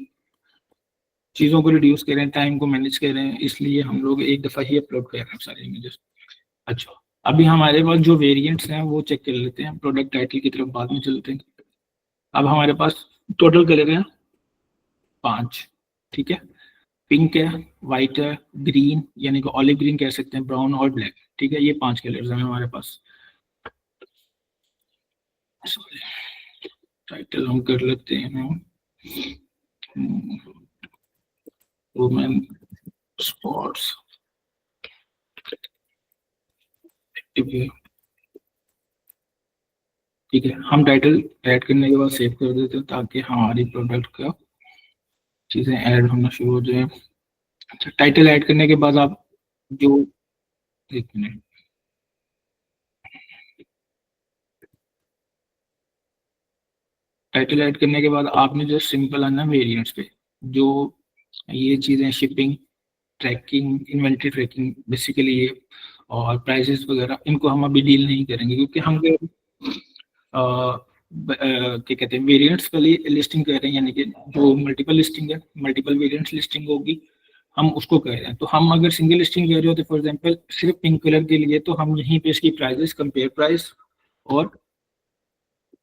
चीज़ों को रिड्यूस करें, टाइम को मैनेज करें, इसलिए हम लोग एक दफ़ा ही अपलोड कर रहे हैं सारे इमेजेस। अच्छा, अभी हमारे पास जो वेरिएंट्स हैं वो चेक कर लेते हैं, प्रोडक्ट टाइटल की तरफ बाद में चलते हैं। अब हमारे पास टोटल कलर है 5, ठीक है, पिंक है, वाइट है, ग्रीन यानी कि ऑलिव ग्रीन कह सकते हैं, ब्राउन और ब्लैक, ठीक है, ये 5 कलर्स हैं हमारे पास। टाइटल हम कर लेते हैं वुमेन स्पोर्ट्स एक्टिव, ठीक है। हम टाइटल ऐड करने के बाद सेव कर देते हैं ताकि हमारी प्रोडक्ट का चीज़ें ऐड होना शुरू हो जाए। अच्छा, टाइटल ऐड करने के बाद आप जो, एक मिनट, टाइटल ऐड करने के बाद आपने जो सिंपल आना वेरिएंट्स पे, जो ये चीज़ें shipping, tracking, inventory tracking basically ये, और प्राइसेस वगैरह, इनको हम अभी डील नहीं करेंगे क्योंकि हम क्या कहते हैं वेरिएंट्स वाली लिस्टिंग कर रहे हैं, यानी कि जो मल्टीपल लिस्टिंग है, मल्टीपल वेरिएंट्स लिस्टिंग होगी, हम उसको कर रहे हैं। तो हम अगर सिंगल लिस्टिंग कर रहे हो तो फॉर एग्जांपल सिर्फ पिंक कलर के लिए, तो हम यहीं पे इसकी प्राइसेस, कंपेयर प्राइस और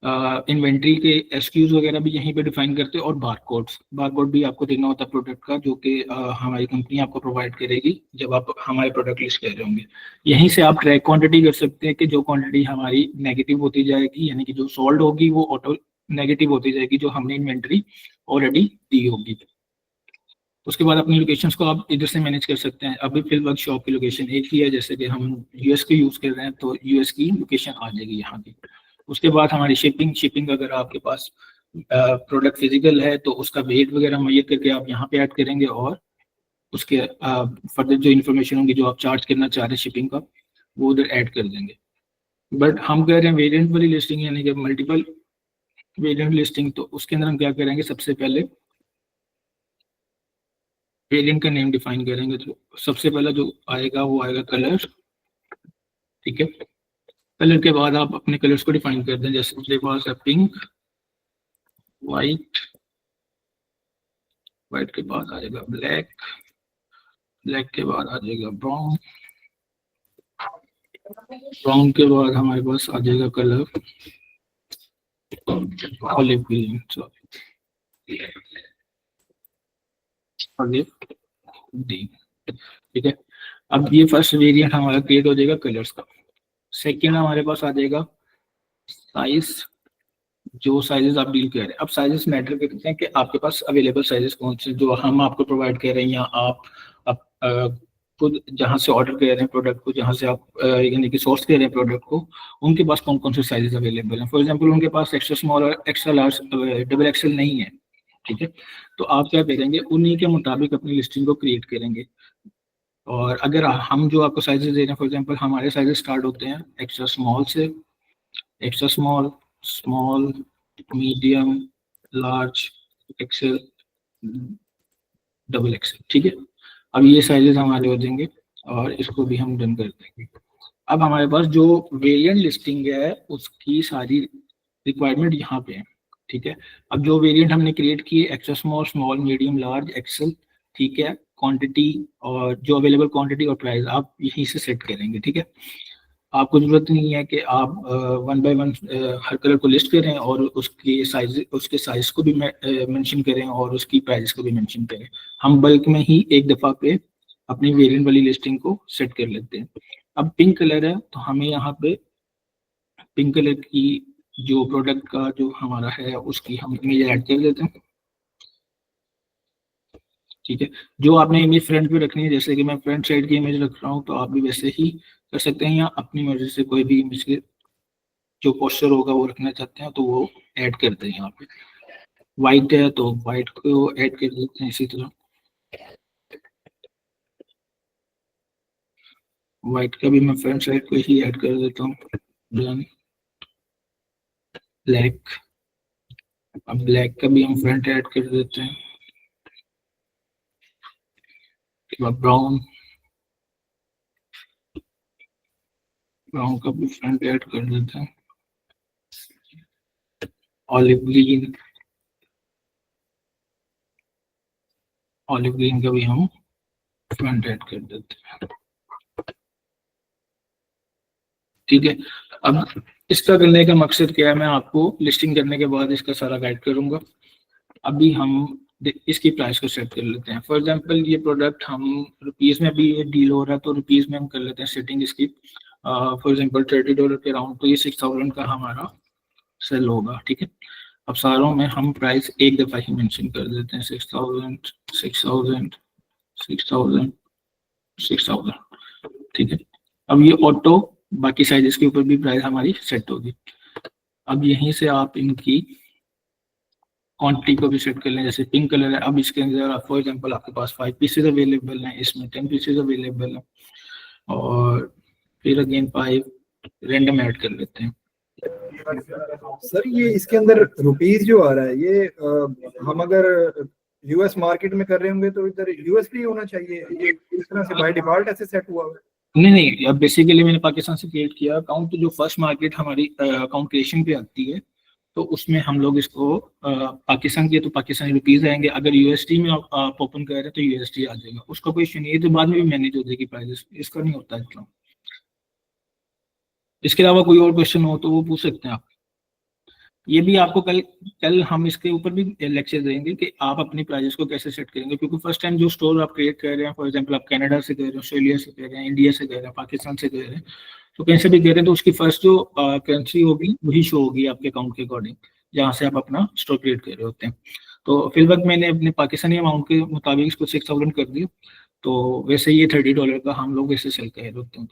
इन्वेंट्री के एसक्यूज वगैरह भी यहीं पे डिफाइन करते हैं, और बारकोड भी आपको देना होता है प्रोडक्ट का, जो कि हमारी कंपनी आपको प्रोवाइड करेगी जब आप हमारे प्रोडक्ट लिस्ट कर रहे होंगे। यहीं से आप ट्रैक क्वांटिटी कर सकते हैं कि जो क्वांटिटी हमारी नेगेटिव होती जाएगी, यानी कि जो सोल्ड होगी वो ऑटो नेगेटिव होती जाएगी, जो हमने इन्वेंट्री ऑलरेडी दी होगी। उसके बाद अपनी लोकेशंस को आप इधर से मैनेज कर सकते हैं। अभी फिलहाल शॉप की लोकेशन एक ही है, जैसे कि हम यूएस की यूज़ कर रहे हैं तो यूएस की लोकेशन आ जाएगी यहाँ की। उसके बाद हमारी शिपिंग अगर आपके पास प्रोडक्ट फिजिकल है तो उसका वेट वगैरह मुहैया करके आप यहाँ पे ऐड करेंगे, और उसके फर्दर जो इन्फॉर्मेशन होंगी जो आप चार्ज करना चाह रहे हैं शिपिंग का, वो उधर ऐड कर देंगे। बट हम कह रहे हैं वेरिएंट वाली लिस्टिंग, यानी कि मल्टीपल वेरिएंट लिस्टिंग, तो उसके अंदर हम क्या करेंगे, सबसे पहले वेरिएंट का नेम डिफाइन करेंगे। तो सबसे पहला जो आएगा वो आएगा कलर, ठीक है। कलर के बाद आप अपने कलर्स को डिफाइन कर दें, जैसे मेरे पास है पिंक, वाइट, वाइट के बाद आ जाएगा ब्लैक, ब्लैक के बाद आ जाएगा ब्राउन, ब्राउन के बाद हमारे पास आ जाएगा colour olive green, olive green, ठीक है। अब ये फर्स्ट वेरिएंट हमारा क्रिएट हो जाएगा कलर्स का। सेकेंड हमारे पास आ जाएगा साइज, जो साइजेस आप डील कर रहे हैं। अब साइजेस मैटर करते हैं कि आपके पास अवेलेबल साइजेस कौन से जो हम आपको प्रोवाइड कर रहे हैं, या आप खुद जहाँ से ऑर्डर कर रहे हैं प्रोडक्ट को, जहाँ से आप यानी कि सोर्स कर रहे हैं प्रोडक्ट को, उनके पास कौन कौन से साइजेस अवेलेबल हैं। फॉर एग्जांपल उनके पास एक्स्ट्रा स्मॉल और एक्स्ट्रा लार्ज, डबल एक्सेल नहीं है, ठीक है। तो आप क्या करेंगे, उन्हीं के मुताबिक अपनी लिस्टिंग को क्रिएट करेंगे। और अगर हम जो आपको साइजेस दे रहे हैं, फॉर एग्जांपल हमारे साइजेस स्टार्ट होते हैं एक्स्ट्रा स्मॉल से, extra small, small, medium, large, XL, double XL, ठीक है। अब ये साइजेस हमारे हो जाएंगे और इसको भी हम डन कर देंगे। अब हमारे पास जो वेरिएंट लिस्टिंग है उसकी सारी रिक्वायरमेंट यहाँ पे है, ठीक है। अब जो वेरिएंट हमने क्रिएट किए, extra small, small, medium, large, XL, ठीक है, क्वांटिटी और जो अवेलेबल क्वांटिटी और प्राइस आप यहीं से सेट करेंगे, ठीक है। आपको जरूरत नहीं है कि आप 1 बाय 1 हर कलर को लिस्ट करें और उसके साइज को भी मेंशन करें और उसकी प्राइस को भी मेंशन करें। हम बल्क में ही एक दफ़ा पे अपनी वेरिएंट वाली लिस्टिंग को सेट कर लेते हैं। अब पिंक कलर है तो हमें यहाँ पे पिंक कलर की जो प्रोडक्ट का जो हमारा है उसकी हम इमेज ऐड कर देते हैं, ठीक है। जो आपने इमेज फ्रंट पे रखनी है, जैसे कि मैं फ्रंट साइड की इमेज रख रहा हूँ, तो आप भी वैसे ही कर सकते हैं, या अपनी मर्जी से कोई भी इमेज के जो पोस्चर होगा वो रखना चाहते हैं तो वो ऐड करते हैं। यहाँ पे वाइट है तो वाइट को ऐड कर देते हैं, इसी तरह वाइट का भी मैं फ्रंट साइड को ही ऐड कर देता हूँ। ब्लैक, अब ब्लैक का भी हम फ्रंट ऐड कर देते हैं। ब्राउन, ब्राउन का भी फ्रंट ऐड कर देते हैं, ऑलिव ग्रीन, ऑलिव ग्रीन का भी हम फ्रंट ऐड कर देते हैं। ठीक है, अब इसका करने का मकसद क्या है, मैं आपको लिस्टिंग करने के बाद इसका सारा गाइड करूंगा। अभी हम इसकी प्राइस को सेट कर लेते हैं। फॉर एग्जांपल ये प्रोडक्ट हम रुपीस में, अभी ये डील हो रहा है तो रुपीस में हम कर लेते हैं सेटिंग इसकी। फॉर एग्जांपल $30 के राउंड, तो ये 6000 का हमारा सेल होगा। ठीक है, अब सारों में हम प्राइस एक दफा ही मेंशन कर देते हैं, 6000, 6000, 6000, 6000। ठीक है, अब ये ऑटो बाकी साइजेस के ऊपर भी प्राइस हमारी सेट होगी। अब यहीं से आप इनकी क्वांटिटी को भी सेट कर लें। जैसे पिंक कलर है, अब इसके अंदर फॉर एग्जांपल आपके पास 5 पीसेज अवेलेबल हैं, इसमें 10 पीसेज अवेलेबल हैं, और फिर अगेन 5 रैंडम ऐड कर लेते हैं। सर ये इसके अंदर रुपीस जो आ रहा है, ये हम अगर यूएस मार्केट में कर रहे होंगे तो इधर यूएसडी होना चाहिए, ये इस तरह से बाय डिफॉल्ट ऐसे सेट हुआ है? नहीं, अब बेसिकली मैंने पाकिस्तान से क्रिएट किया अकाउंट, तो जो फर्स्ट मार्केट हमारी अकाउंट क्रिएशन पे आती है, तो उसमें हम लोग इसको पाकिस्तान के तो पाकिस्तानी रुपीज आएंगे, अगर यूएसडी में आप ओपन कर रहे हैं तो यूएसडी आ जाएगा, उसका कोई इशू नहीं है, तो बाद में भी मैनेज हो जाएगी प्राइस, इसका नहीं होता इतना। इसके अलावा कोई और क्वेश्चन हो तो वो पूछ सकते हैं आप। ये भी आपको कल हम इसके ऊपर भी लेक्चर देंगे कि आप अपनी प्राइजेस को कैसे सेट करेंगे, क्योंकि फर्स्ट टाइम जो स्टोर आप क्रिएट कर रहे हैं, फॉर एग्जांपल आप कनाडा से कर रहे हैं, ऑस्ट्रेलिया से कर रहे हैं, इंडिया से कर रहे हैं, पाकिस्तान से कर रहे हैं, तो कहीं से भी कर रहे हैं, तो उसकी फर्स्ट जो करेंसी होगी वही शो होगी आपके अकाउंट के अकॉर्डिंग, जहाँ से आप अपना स्टोर क्रिएट कर रहे होते हैं। तो फिलहाल मैंने अपने पाकिस्तानी अमाउंट के मुताबिक इसको 6000 कर दिया, तो वैसे ये $30 का हम लोग वैसे सेल कर रहे होते हैं।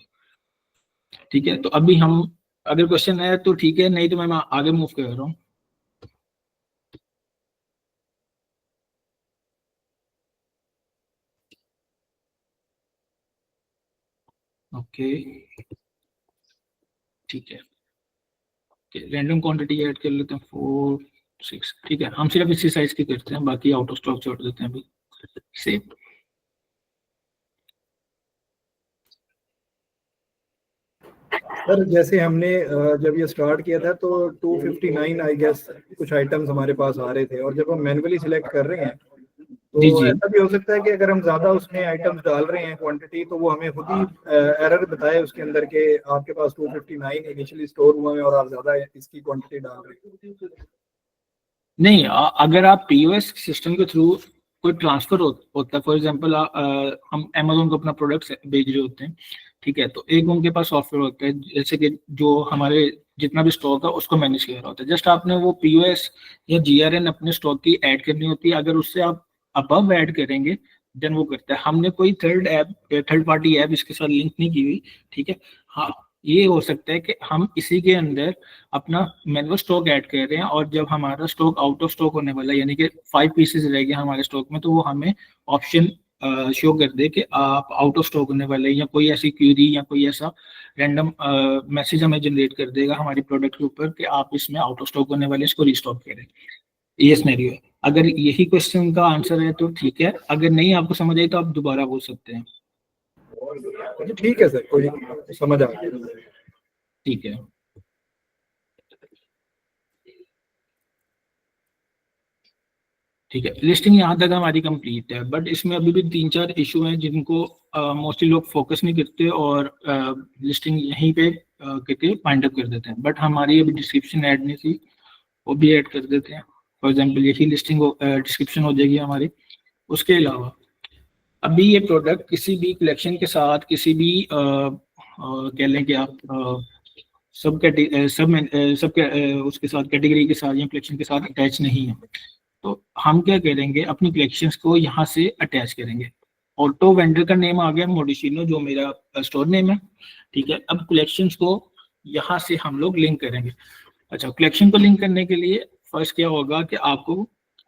ठीक है, तो अभी हम, अगर क्वेश्चन है तो ठीक है, नहीं तो मैं आगे मूव कर रहा हूँ। ओके, ठीक है, रैंडम क्वांटिटी ऐड कर लेते हैं 4, 6। ठीक है, हम सिर्फ इसी साइज की करते हैं, बाकी आउट ऑफ स्टॉक छोड़ देते हैं अभी। सेव। सर जैसे हमने जब ये स्टार्ट किया था तो 259 आई गेस कुछ आइटम्स हमारे पास आ रहे थे, और जब हम मैन्युअली सिलेक्ट कर रहे हैं तो जी जी, ऐसा भी हो सकता है कि अगर हम ज्यादा उसमें आइटम्स डाल रहे हैं क्वांटिटी, तो वो हमें खुद ही एरर बताए उसके अंदर के आपके पास 259 इनिशियली स्टोर हुआ है और आप ज्यादा इसकी क्वांटिटी डाल रहे हैं। नहीं, अगर आप पीओएस सिस्टम के थ्रू कोई ट्रांसफर होता है, फॉर एग्जांपल हम अमेजोन को अपना प्रोडक्ट भेज रहे होते हैं, ठीक है, तो एक उनके पास सॉफ्टवेयर होता है, जैसे कि जो हमारे जितना भी स्टॉक है उसको मैनेज कर रहा होता है, जस्ट आपने वो पीओएस या जीआरएन अपने स्टॉक की ऐड करनी होती है, अगर उससे आप अबव ऐड करेंगे देन वो करता है। हमने कोई थर्ड पार्टी ऐप इसके साथ लिंक नहीं की हुई। ठीक है, हाँ, ये हो सकता है कि हम इसी के अंदर अपना मैनुअल स्टॉक ऐड कर रहे हैं, और जब हमारा स्टॉक आउट ऑफ स्टॉक होने वाला है, यानी कि 5 पीसेस रह गए हमारे स्टॉक में, तो वो हमें ऑप्शन शो कर दे कि आप आउट ऑफ स्टॉक होने वाले हैं, या कोई ऐसी क्यूरी या कोई ऐसा रैंडम मैसेज हमें जनरेट कर देगा हमारी प्रोडक्ट के ऊपर कि आप इसमें आउट ऑफ स्टॉक होने वाले, इसको रिस्टॉक करें। ये सिनेरियो है। अगर यही क्वेश्चन का आंसर है तो ठीक है, अगर नहीं आपको समझ आई तो आप दोबारा बोल सकते हैं। ठीक है सर, कोई समझ आ गया। ठीक है, ठीक है, लिस्टिंग यहाँ तक हमारी कंप्लीट है, बट इसमें अभी भी 3-4 इशू हैं जिनको मोस्टली लोग फोकस नहीं करते, और लिस्टिंग यहीं पे करके फाइंड अप कर देते हैं, बट हमारी अभी डिस्क्रिप्शन ऐड नहीं थी, वो भी ऐड कर देते हैं। फॉर एग्जांपल यही लिस्टिंग डिस्क्रिप्शन हो जाएगी हमारी। उसके अलावा अभी ये प्रोडक्ट किसी भी कलेक्शन के साथ, किसी भी कह लें कि आप उसके साथ कैटेगरी के साथ या कलेक्शन के साथ अटैच नहीं है, तो हम क्या करेंगे, अपनी कलेक्शंस को यहाँ से अटैच करेंगे। ऑटो वेंडर का नेम आ गया मोडिशिनो, जो मेरा स्टोर नेम है। ठीक है, अब कलेक्शंस को यहाँ से हम लोग लिंक करेंगे। अच्छा, कलेक्शन को लिंक करने के लिए फर्स्ट क्या होगा कि आपको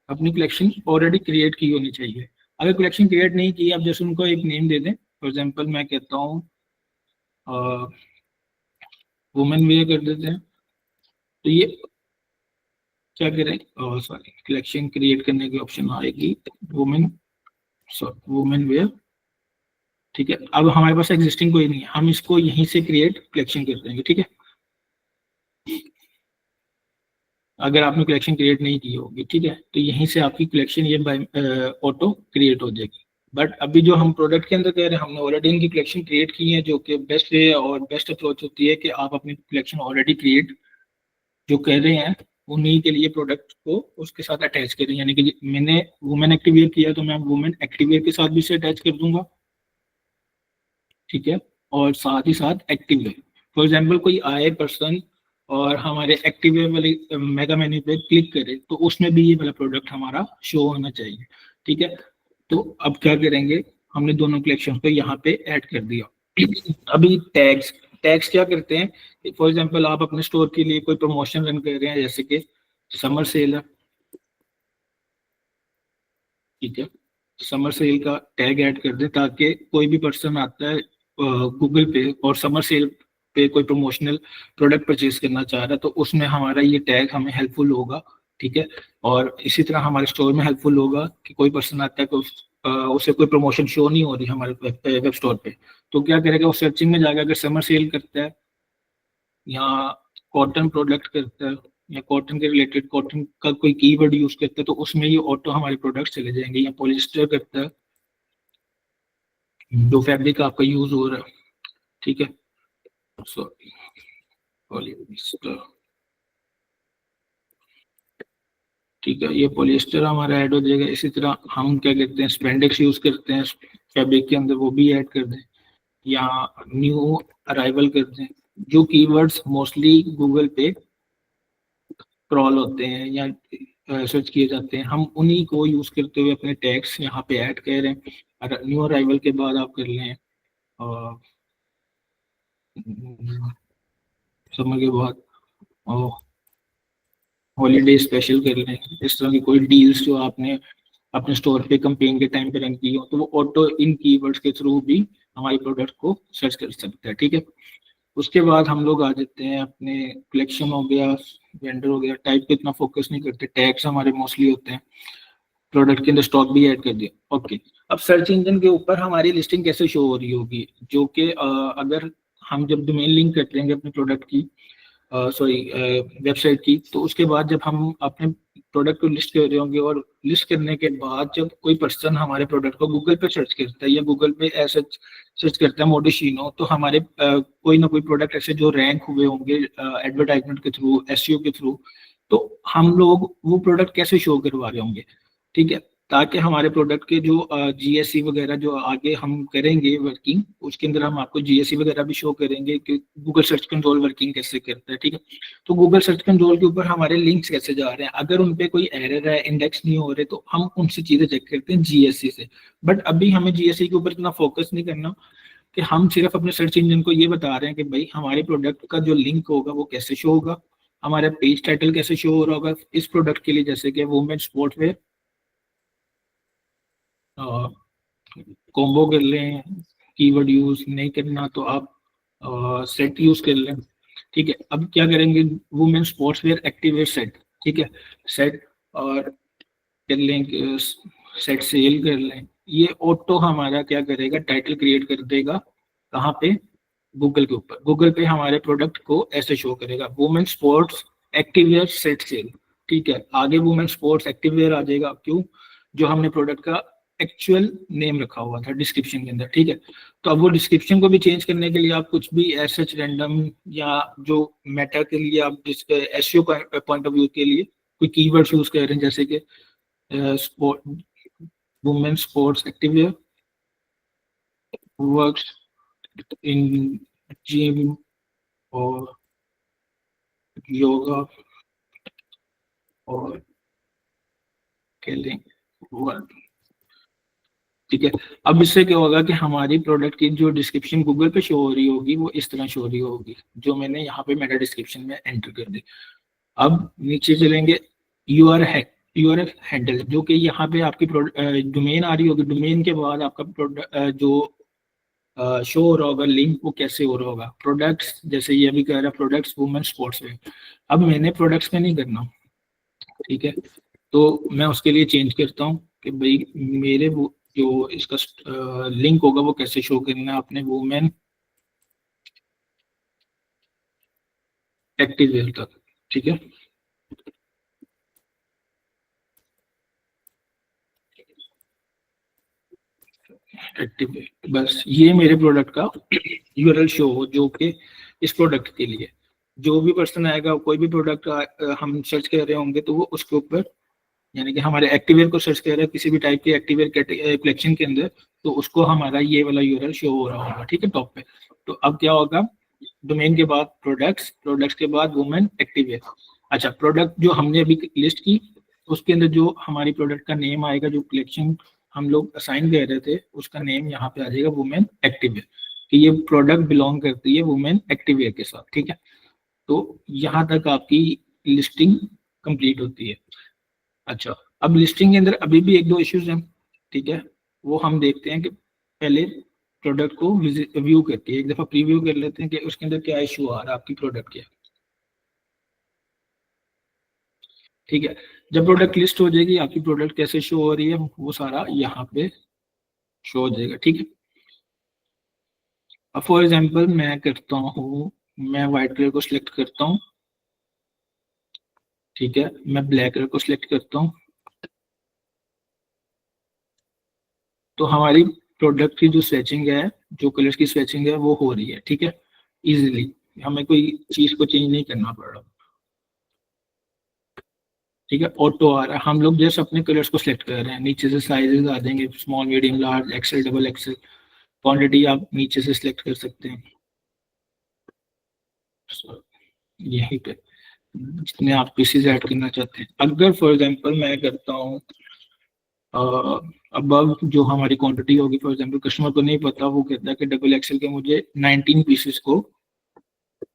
अपनी कलेक्शन ऑलरेडी क्रिएट की होनी चाहिए। अगर कलेक्शन क्रिएट नहीं की, आप जैसे उनको एक नेम दे दें, फॉर एग्जांपल मैं कहता हूँ वुमेन वेयर कर देते हैं, तो ये क्या करें, सॉरी, कलेक्शन क्रिएट करने की ऑप्शन आएगी वुमेन वेयर ठीक है, अब हमारे पास एग्जिस्टिंग कोई नहीं है, हम इसको यहीं से क्रिएट कलेक्शन कर देंगे। ठीक है, अगर आपने कलेक्शन क्रिएट नहीं की होगी, ठीक है, तो यहीं से आपकी कलेक्शन ये बाय ऑटो क्रिएट हो जाएगी। बट अभी जो हम प्रोडक्ट के अंदर कह रहे हैं, हमने ऑलरेडी इनकी कलेक्शन क्रिएट की है, जो कि बेस्ट वे और बेस्ट अप्रोच होती है कि आप अपनी कलेक्शन ऑलरेडी क्रिएट जो कर रहे हैं उन्हीं के लिए प्रोडक्ट को उसके साथ अटैच करें। यानी कि मैंने वुमेन एक्टिवेयर किया तो मैं वुमेन एक्टिवेयर के साथ भी इसे अटैच कर दूंगा। ठीक है, और साथ ही साथ एक्टिवेयर, फॉर एग्जाम्पल कोई आए पर्सन और हमारे एक्टिवेयर वाले मेगा मेन्यू पे क्लिक करे तो उसमें भी ये वाला प्रोडक्ट हमारा शो होना चाहिए। ठीक है, तो अब क्या करेंगे, हमने दोनों कलेक्शन को यहाँ पे ऐड कर दिया। अभी टैग्स टैग्स क्या करते हैं, फॉर एग्जांपल आप अपने स्टोर के लिए कोई प्रमोशन रन कर रहे हैं, जैसे कि समर सेल है। ठीक है, समर सेल का टैग ऐड कर दें ताकि कोई भी पर्सन आता है गूगल पे और समर सेल पे कोई प्रमोशनल प्रोडक्ट परचेज करना चाह रहा है तो उसमें हमारा ये टैग हमें हेल्पफुल होगा। ठीक है, और इसी तरह हमारे स्टोर में हेल्पफुल होगा कि कोई पर्सन आता है तो उसे कोई प्रमोशन शो नहीं हो रही हमारे वेब स्टोर पे, तो क्या करेगा, वो सर्चिंग में जाकर अगर समर सेल करता है या कॉटन प्रोडक्ट करता है या कॉटन के रिलेटेड कॉटन का कोई कीवर्ड यूज करता है तो उसमें ये ऑटो हमारे प्रोडक्ट चले जाएंगे। या पॉलिस्टर करता है, जो फैब्रिक आपका यूज हो रहा है। ठीक है, सॉरी, पॉलिस्टर। ठीक है, ये पॉलिस्टर हमारा ऐड हो जाएगा। इसी तरह हम क्या करते हैं, स्पेंडेक्स यूज करते हैं फैब्रिक के अंदर, वो भी ऐड कर दें या न्यू अराइवल कर दें। जो कीवर्ड्स मोस्टली गूगल पे क्रॉल होते हैं या सर्च किए जाते हैं, हम उन्हीं को यूज करते हुए अपने टैग्स यहाँ पे ऐड कर रहे हैं। न्यू अराइवल के बाद आप कर लें समर के बाद हॉलीडे स्पेशल कर लें। इस तरह की कोई डील्स जो आपने अपने स्टोर पे कैंपेन के टाइम पे रन की हो तो वो ऑटो इन कीवर्ड्स के थ्रू भी हमारे प्रोडक्ट को सर्च कर सकता है। ठीक है, उसके बाद हम लोग आ जाते हैं अपने कलेक्शन हो गया, वेंडर हो गया, टाइप पे इतना फोकस नहीं करते, टैग्स हमारे मोस्टली होते हैं। प्रोडक्ट के अंदर स्टॉक भी ऐड कर दिया। ओके, अब सर्च इंजन के ऊपर हमारी लिस्टिंग कैसे शो हो रही होगी, जो कि अगर हम जब डोमेन लिंक कर लेंगे अपने प्रोडक्ट की वेबसाइट की, तो उसके बाद जब हम अपने प्रोडक्ट को लिस्ट कर रहे होंगे और लिस्ट करने के बाद जब कोई पर्सन हमारे प्रोडक्ट को गूगल पे सर्च करता है या गूगल पे ऐसा सर्च करता है मोडिशिनो, तो हमारे कोई ना कोई प्रोडक्ट ऐसे जो रैंक हुए होंगे एडवर्टाइजमेंट के थ्रू, एसईओ के थ्रू, तो हम लोग वो प्रोडक्ट कैसे शो करवा रहे होंगे। ठीक है, ताकि हमारे प्रोडक्ट के जो जीएससी वगैरह जो आगे हम करेंगे वर्किंग, उसके अंदर हम आपको जीएससी वगैरह भी शो करेंगे कि गूगल सर्च कंट्रोल वर्किंग कैसे करता है। ठीक है, तो गूगल सर्च कंट्रोल के ऊपर हमारे लिंक्स कैसे जा रहे हैं, अगर उन पे कोई एरर है, इंडेक्स नहीं हो रहे, तो हम उनसे चीजें चेक करते हैं जीएससी से। बट अभी हमें जीएससी के ऊपर इतना फोकस नहीं करना कि हम सिर्फ अपने सर्च इंजन को ये बता रहे हैं कि भाई हमारे प्रोडक्ट का जो लिंक होगा वो कैसे शो होगा, हमारा पेज टाइटल कैसे शो हो रहा होगा इस प्रोडक्ट के लिए, जैसे कि वुमेन स्पोर्ट्सवेयर कॉम्बो कर लें। कीवर्ड यूज नहीं करना तो आप सेट यूज कर लें। ठीक है, अब क्या करेंगे, वुमेन स्पोर्ट्सवेयर एक्टिवेयर सेट। ठीक है, सेट और कर लें, सेट सेल कर लें। ये ऑटो हमारा क्या करेगा, टाइटल क्रिएट कर देगा कहाँ पे, गूगल के ऊपर। गूगल पे हमारे प्रोडक्ट को ऐसे शो करेगा, women sports activewear set cell. ठीक है, आगे वुमेन स्पोर्ट्स एक्टिवेयर आ जाएगा, क्यों, जो हमने प्रोडक्ट का एक्चुअल नेम रखा हुआ था डिस्क्रिप्शन के अंदर। ठीक है, तो अब वो डिस्क्रिप्शन को भी चेंज करने के लिए आप कुछ भी ऐसा रैंडम या जो मेटा के लिए आप एसईओ पॉइंट ऑफ व्यू के लिए कोई कीवर्ड्स यूज कर रहे हैं, जैसे कि sport, women sports activewear works in gym और योगा और खेलिंग वर्ल्ड। ठीक है, अब इससे क्या होगा कि हमारी प्रोडक्ट की जो डिस्क्रिप्शन गूगल पे शो हो रही होगी वो इस तरह शो हो रही होगी, जो मैंने यहाँ पे मेटा डिस्क्रिप्शन में एंटर कर दी। अब नीचे चलेंगे, यूआरएल हैंडल, जो कि यहाँ पे आपकी डोमेन आ रही होगी। डोमेन के बाद आपका प्रोडक्ट जो शो हो रहा होगा लिंक, वो कैसे हो रहा होगा, प्रोडक्ट्स, जैसे ये भी कह रहा है प्रोडक्ट्स वुमेन स्पोर्ट्स में। अब मैंने प्रोडक्ट्स में नहीं करना। ठीक है, तो मैं उसके लिए चेंज करता हूँ कि भाई मेरे वो जो इसका लिंक होगा वो कैसे शो करना है अपने वुमेन एक्टिववेयर तक, ठीक है। एक्टिववेयर, बस ये मेरे प्रोडक्ट का यूआरएल शो हो जो कि इस प्रोडक्ट के लिए जो भी पर्सन आएगा, कोई भी प्रोडक्ट हम सर्च कर रहे होंगे तो वो उसके ऊपर, यानी कि हमारे एक्टिववेयर को सर्च कर रहा है किसी भी टाइप के एक्टिववेयर कलेक्शन के अंदर, तो उसको हमारा ये वाला यूआरएल शो हो रहा होगा, ठीक है, टॉप पे। तो अब क्या होगा, डोमेन के बाद प्रोडक्ट्स, प्रोडक्ट्स के बाद वुमेन एक्टिववेयर। अच्छा, प्रोडक्ट जो हमने अभी लिस्ट की उसके अंदर जो हमारी प्रोडक्ट का नेम आएगा, जो कलेक्शन हम लोग असाइन कर रहे थे उसका नेम यहाँ पे आ जाएगा वुमेन एक्टिववेयर, कि ये प्रोडक्ट बिलोंग करती है वुमेन एक्टिववेयर के साथ, ठीक है। तो यहाँ तक आपकी लिस्टिंग कंप्लीट होती है। अच्छा, अब लिस्टिंग के अंदर अभी भी एक दो इश्यूज हैं, ठीक है, वो हम देखते हैं कि पहले प्रोडक्ट को व्यू करके एक दफा प्रीव्यू कर लेते हैं कि उसके अंदर क्या इशू आ रहा है आपकी प्रोडक्ट के, ठीक है। जब प्रोडक्ट लिस्ट हो जाएगी, आपकी प्रोडक्ट कैसे शो हो रही है वो सारा यहाँ पे शो हो जाएगा, ठीक है। अब फॉर एग्जांपल मैं करता हूँ, मैं व्हाइट कलर को सिलेक्ट करता हूँ, ठीक है, मैं ब्लैक कलर को सिलेक्ट करता हूँ, तो हमारी प्रोडक्ट की जो स्वेचिंग है, जो कलर्स की स्वेचिंग है वो हो रही है, ठीक है, इजीली, हमें कोई चीज को चेंज नहीं करना पड़ रहा, ठीक है, ऑटो आ रहा है। हम लोग जस्ट अपने कलर्स को सिलेक्ट कर रहे हैं, नीचे से साइजेस आ जाएंगे, small, medium, large, XL, double XL, quantity आप नीचे से सिलेक्ट कर सकते हैं, यही पे जितने आप पीसीज ऐड करना चाहते हैं। अगर फॉर एग्जांपल मैं करता हूँ अब जो हमारी क्वांटिटी होगी, फॉर एग्जांपल कस्टमर को नहीं पता, वो कहता है कि डबल एक्सेल के मुझे 19 पीसेस को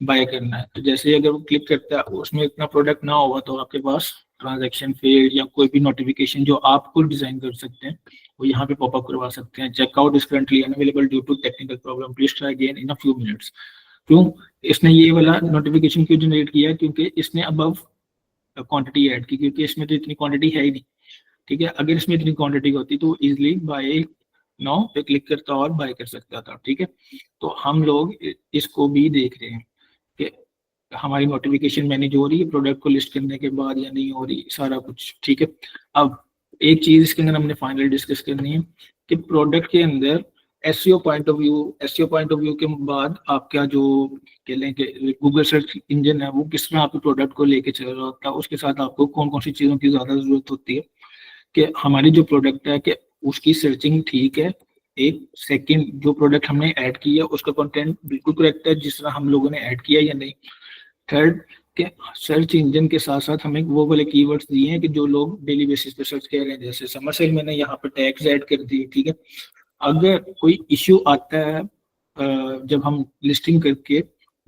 बाय करना है, तो जैसे ही अगर वो क्लिक करता है उसमें इतना प्रोडक्ट ना होगा तो आपके पास ट्रांजैक्शन फेल्ड या कोई भी नोटिफिकेशन जो आप खुद डिजाइन कर सकते हैं वो यहाँ पे पॉपअप करवा सकते हैं। Checkout is currently unavailable due to technical problem, please try again in a few minutes. क्यों इसने ये वाला नोटिफिकेशन क्यों जनरेट किया है, क्योंकि इसने अबव क्वांटिटी ऐड की, क्योंकि इसमें तो इतनी क्वांटिटी है ही नहीं, ठीक है। अगर इसमें इतनी क्वांटिटी होती तो इजिली बाय नाउ पे क्लिक करता और बाय कर सकता था, ठीक है। तो हम लोग इसको भी देख रहे हैं कि हमारी नोटिफिकेशन मैनेज हो रही है प्रोडक्ट को लिस्ट करने के बाद या नहीं हो रही, सारा कुछ, ठीक है। अब एक चीज इसके अंदर हमने फाइनल डिस्कस करनी है कि प्रोडक्ट के अंदर एसईओ पॉइंट ऑफ व्यू के बाद आपका जो कह लें कि गूगल सर्च इंजन है वो किस तरह आपके प्रोडक्ट को लेके चल रहा होता है, उसके साथ आपको कौन कौन सी चीज़ों की ज़्यादा ज़रूरत होती है कि हमारी जो प्रोडक्ट है कि उसकी सर्चिंग ठीक है, एक सेकंड जो प्रोडक्ट हमने ऐड किया है उसका कंटेंट बिल्कुल करेक्ट है जिस तरह हम लोगों ने ऐड किया या नहीं, थर्ड के सर्च इंजन के साथ साथ हमें वो वाले कीवर्ड्स दिए हैं कि जो लोग डेली बेसिस पे सर्च कर रहे हैं, जैसे समर सेल मैंने यहाँ पे टैग्स ऐड कर दिए, ठीक है। अगर कोई इश्यू आता है जब हम लिस्टिंग करके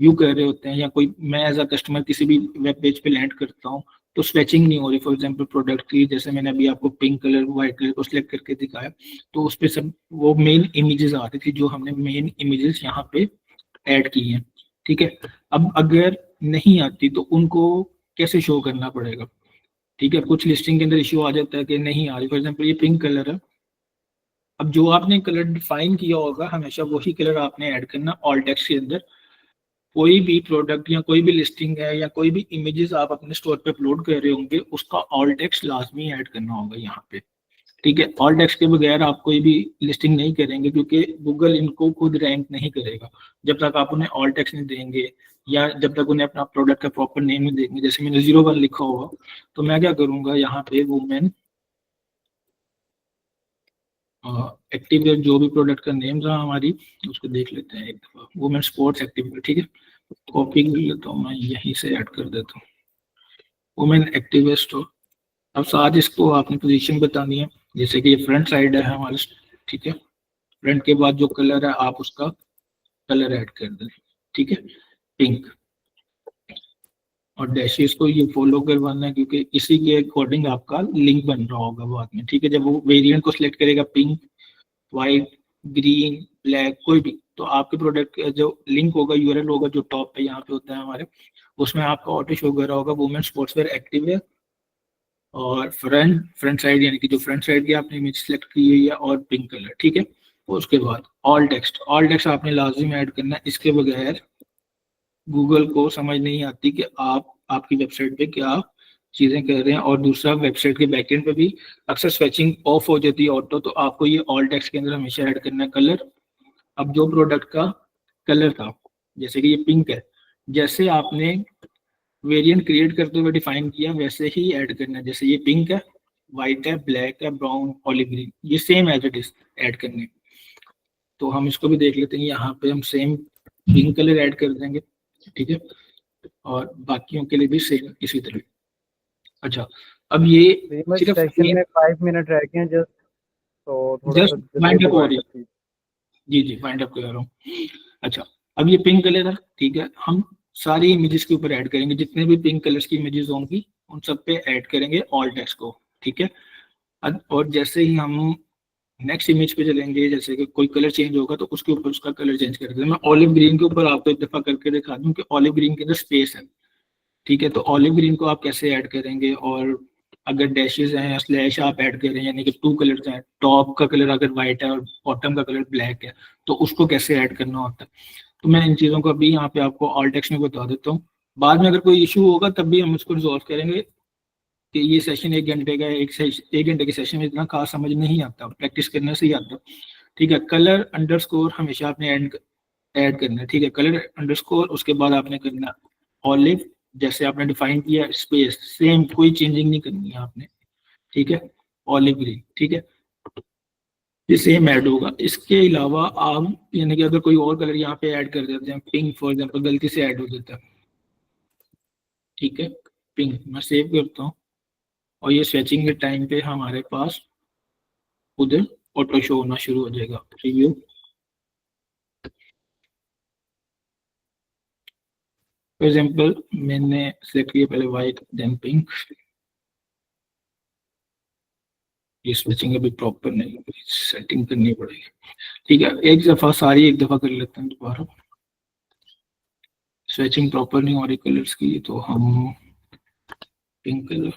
व्यू कर रहे होते हैं, या कोई मैं एज अ कस्टमर किसी भी वेब पेज पे लैंड करता हूँ तो स्वेचिंग नहीं हो रही, फॉर एग्जांपल प्रोडक्ट की, जैसे मैंने अभी आपको पिंक कलर व्हाइट कलर को सिलेक्ट करके दिखाया, तो उस पर सब वो मेन इमेजेस आ रही थी जो हमने मेन इमेजेस यहाँ पे ऐड की हैं, ठीक है। अब अगर नहीं आती तो उनको कैसे शो करना पड़ेगा, ठीक है। कुछ लिस्टिंग के अंदर इश्यू आ जाता है कि नहीं आ रही, फॉर एग्जांपल ये पिंक कलर है, अब जो आपने कलर डिफाइन किया होगा हमेशा वही कलर आपने ऐड करना ऑल टेक्स्ट के अंदर। कोई भी प्रोडक्ट या कोई भी लिस्टिंग है या कोई भी इमेजेस आप अपने स्टोर पे अपलोड कर रहे होंगे उसका ऑल टेक्स्ट लाजमी ऐड करना होगा यहाँ पे, ठीक है। ऑल टेक्स्ट के बगैर आप कोई भी लिस्टिंग नहीं करेंगे क्योंकि गूगल इनको खुद रैंक नहीं करेगा जब तक आप उन्हें ऑल टेक्स्ट नहीं देंगे या जब तक उन्हें अपना प्रोडक्ट का प्रॉपर नेम नहीं देंगे। जैसे मैंने 01 लिखा होगा तो मैं क्या करूंगा, यहाँ पे वुमेन एक्टिववेयर जो भी प्रोडक्ट का नेम रहा हमारी उसको देख लेते हैं एक दफा, वुमेन स्पोर्ट्स एक्टिववेयर, ठीक है। कॉपी कर लेता हूँ मैं, यहीं से ऐड कर देता हूँ वुमेन एक्टिववेयर स्टोर। अब साथ इसको आपने पोजीशन बतानी है, जैसे कि ये फ्रंट साइड है हमारे, ठीक है। फ्रंट के बाद जो कलर है आप उसका कलर ऐड कर दें, ठीक है, पिंक, और डैशेस को ये फॉलो करवाना है क्योंकि इसी के अकॉर्डिंग आपका लिंक बन रहा होगा बाद में, ठीक है। जब वो वेरिएंट को सिलेक्ट करेगा पिंक, वाइट, ग्रीन, ब्लैक, कोई भी, तो आपके प्रोडक्ट का जो लिंक होगा, यूआरएल होगा जो टॉप पे यहाँ पे होता है हमारे, उसमें आपका ऑटो शो कर रहा होगा वुमेन स्पोर्ट्सवेयर एक्टिववेयर और फ्रंट साइड यानी कि जो फ्रंट साइड की आपने इमेज सेलेक्ट की है, और पिंक कलर, ठीक है। उसके बाद ऑल टेक्स्ट आपने लाजिम ऐड करना है, इसके बगैर गूगल को समझ नहीं आती कि आप आपकी वेबसाइट पे क्या चीजें कर रहे हैं। और दूसरा, वेबसाइट के बैकएंड पे भी अक्सर स्विचिंग ऑफ हो जाती है ऑटो, तो आपको ये ऑल टेक्स्ट के अंदर हमेशा ऐड करना है कलर। अब जो प्रोडक्ट का कलर था, जैसे कि ये पिंक है, जैसे आपने वेरिएंट क्रिएट करते हुए डिफाइन किया वैसे ही ऐड करना है। जैसे ये पिंक है, व्हाइट है, ब्लैक है, ब्राउन, ऑलिव ग्रीन, ये same as it is add करने हैं। तो हम इसको भी देख लेते हैं, यहाँ पे हम सेम पिंक कलर ऐड कर देंगे, ठीक है। और बाकियों के लिए भी सेम इसी तरह। अच्छा, अब ये सिर्फ सेशन में 5 मिनट रह गए हैं जस्ट, तो थोड़ा सा जस्ट वाइंड अप हो रही है। कीजिए। जी वाइंड अप कर रहा हूँ। अच्छा, अब ये पिंक कलर है, ठीक है। हम सारी इमेजेस के ऊपर ऐड करेंगे, जितने भी पिंक कलर्स की इमेजेस होंगी उन सब पे ऐड करेंगे ऑल टेक्स्ट को, ठीक है। और जैसे ही हम नेक्स्ट इमेज पे चलेंगे, जैसे कि कोई कलर चेंज होगा तो उसके ऊपर उसका कलर चेंज कर देते हैं। मैं ऑलिव ग्रीन के ऊपर आपको एक दफा करके दिखा दूं कि ऑलिव ग्रीन के अंदर स्पेस है, ठीक है। तो ऑलिव ग्रीन को आप कैसे ऐड करेंगे, और अगर डैशेस हैं या स्लैश आप ऐड करें, यानी कि 2 कलर्स हैं, टॉप का कलर अगर व्हाइट है और बॉटम का कलर ब्लैक है, तो उसको कैसे ऐड करना होता है। तो मैं इन चीज़ों को अभी यहाँ पे आपको ऑल टेक्स्ट में बता देता हूँ। बाद में अगर कोई इशू होगा तब भी हम उसको रिजॉल्व करेंगे, कि ये सेशन 1 घंटे का है, 1 घंटे के सेशन में इतना खास समझ नहीं आता, प्रैक्टिस करने से ही आता, ठीक है। कलर अंडरस्कोर हमेशा आपने ऐड करना है, ठीक है। कलर अंडरस्कोर, उसके बाद आपने करना ऑलिव, जैसे आपने डिफाइन किया, स्पेस सेम, कोई चेंजिंग नहीं करनी है आपने, ठीक है। ऑलिव ग्रीन, ठीक है, ये सेम ऐड होगा। इसके अलावा आप यानी कि अगर कोई और कलर यहाँ पे ऐड कर देते हैं, पिंक फॉर एग्जांपल गलती से ऐड हो जाता है, ठीक है, पिंक, मैं सेव करता हूँ। और ये स्विचिंग के टाइम पे हमारे पास उधर ऑटो शो होना शुरू हो जाएगा। प्रीव्यू, फॉर एग्जांपल मैंने सेलेक्ट किया पहले व्हाइट देन पिंक, ये स्विचिंग अभी प्रॉपर नहीं, सेटिंग करनी पड़ेगी, ठीक है। एक दफा सारी एक दफा कर लेते हैं दोबारा, स्विचिंग प्रॉपर नहीं हो रही कलर्स की, तो हम पिंक कलर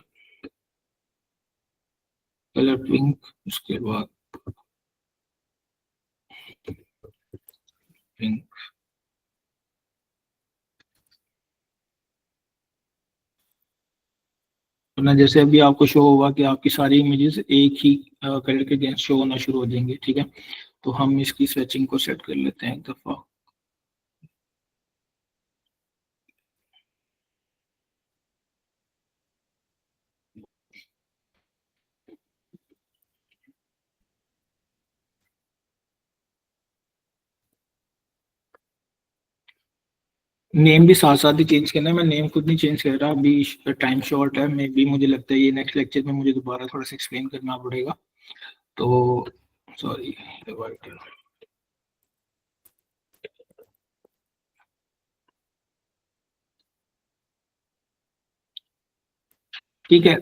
पिंक, उसके बाद पिंक, वरना जैसे अभी आपको शो होगा कि आपकी सारी इमेजेस एक ही कलर के अगेंस्ट शो होना शुरू हो जाएंगे, ठीक है। तो हम इसकी स्विचिंग को सेट कर लेते हैं एक दफा। नेम भी साथ साथ ही चेंज करना है, मैं नेम खुद नहीं चेंज कर रहा अभी, टाइम शॉर्ट है, मे भी मुझे लगता है ये नेक्स्ट लेक्चर में मुझे दोबारा थोड़ा सा एक्सप्लेन करना पड़ेगा, तो सॉरी। ठीक है,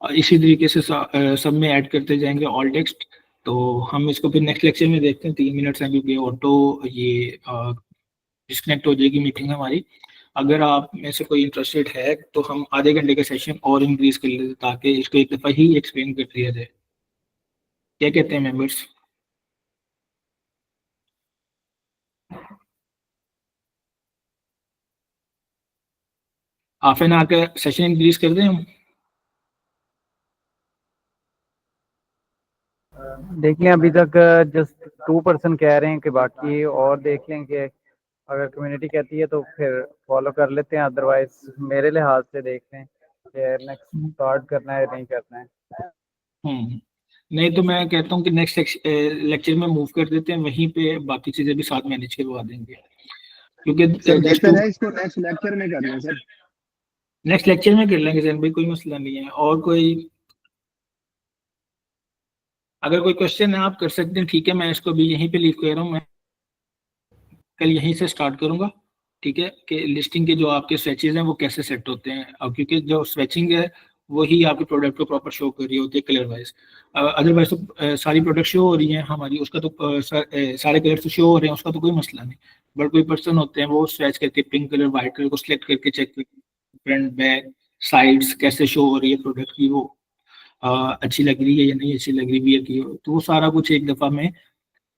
इसी तरीके से सब में ऐड करते जाएंगे ऑल टेक्स्ट। तो हम इसको फिर नेक्स्ट लेक्चर में देखते हैं, 3 मिनट है क्योंकि ऑटो ये डिस्कनेक्ट हो जाएगी मीटिंग हमारी। अगर आप में से कोई इंटरेस्टेड है तो हम आधे घंटे का सेशन और इंक्रीज कर लेते ताकि इसको एक दफ़ा ही एक्सप्लेन कर दिया जाए। क्या कहते हैं मेंबर्स? हाफ एन आवर का सेशन इंक्रीज कर दें हम? देख लें, अभी तक जस्ट 2% कह रहे हैं कि बाकी और देख लें कि अगर कम्युनिटी कहती है तो फिर फॉलो कर लेते हैं, अदरवाइज मेरे लिहाज से देख लें कि नेक्स्ट स्टार्ट करना है नहीं करना है। नहीं तो मैं कहता हूँ कि नेक्स्ट लेक्चर में मूव कर देते हैं, वहीं पे बाकी चीजें भी साथ मैनेज करवा देंगे, क्योंकि इसको नेक्स्ट लेक्चर में कर लें सर। नेक्स्ट लेक्चर में कर लेंगे सर भाई, कोई मसला नहीं है। और कोई अगर कोई क्वेश्चन है आप कर सकते हैं, ठीक है। मैं इसको भी यहीं पे लीव कर रहा हूँ, मैं कल यहीं से स्टार्ट करूंगा, ठीक है, कि लिस्टिंग के जो आपके स्विचेस हैं वो कैसे सेट होते हैं। अब क्योंकि जो स्विचिंग है वही आपके प्रोडक्ट को प्रॉपर शो कर रही होती है कलर वाइज, अदरवाइज तो सारी प्रोडक्ट शो हो रही हैं हमारी, उसका तो सारे कलर तो शो हो रहे हैं, उसका तो कोई मसला नहीं। बट कोई पर्सन होते हैं वो स्विच करके पिंक कलर व्हाइट कलर को सिलेक्ट करके चेक करके फ्रंट बैक साइड्स कैसे शो हो रही है प्रोडक्ट की, वो अच्छी लग रही है या नहीं अच्छी लग रही है कि, तो वो सारा कुछ एक दफ़ा में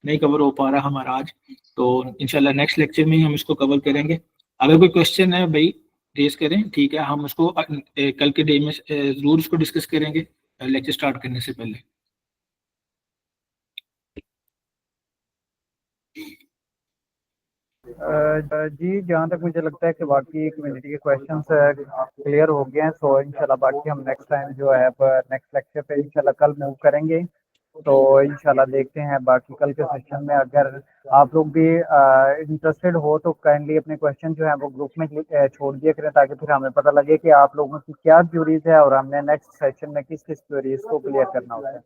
नहीं कवर हो पा रहा हमारा आज। तो इंशाल्लाह नेक्स्ट लेक्चर में ही हम इसको कवर करेंगे। अगर कोई क्वेश्चन है भाई रेज करें, ठीक है, हम उसको कल के डे में जरूर इसको डिस्कस करेंगे लेक्चर स्टार्ट करने से पहले। जी जहाँ तक मुझे लगता है कि बाकी कम्युनिटी के क्वेश्चंस क्लियर हो गए हैं, सो इंशाल्लाह बाकी हम नेक्स्ट टाइम जो है नेक्स्ट लेक्चर पे इंशाल्लाह कल मूव करेंगे। तो इंशाल्लाह देखते हैं बाकी कल के सेशन में। अगर आप लोग भी इंटरेस्टेड हो तो काइंडली अपने क्वेश्चन जो है वो ग्रुप में छोड़ दिया करें, ताकि फिर हमें पता लगे कि आप लोगों की क्या क्यूरीज है और हमने नेक्स्ट सेशन में किस किस क्यूरीज को क्लियर करना होता है।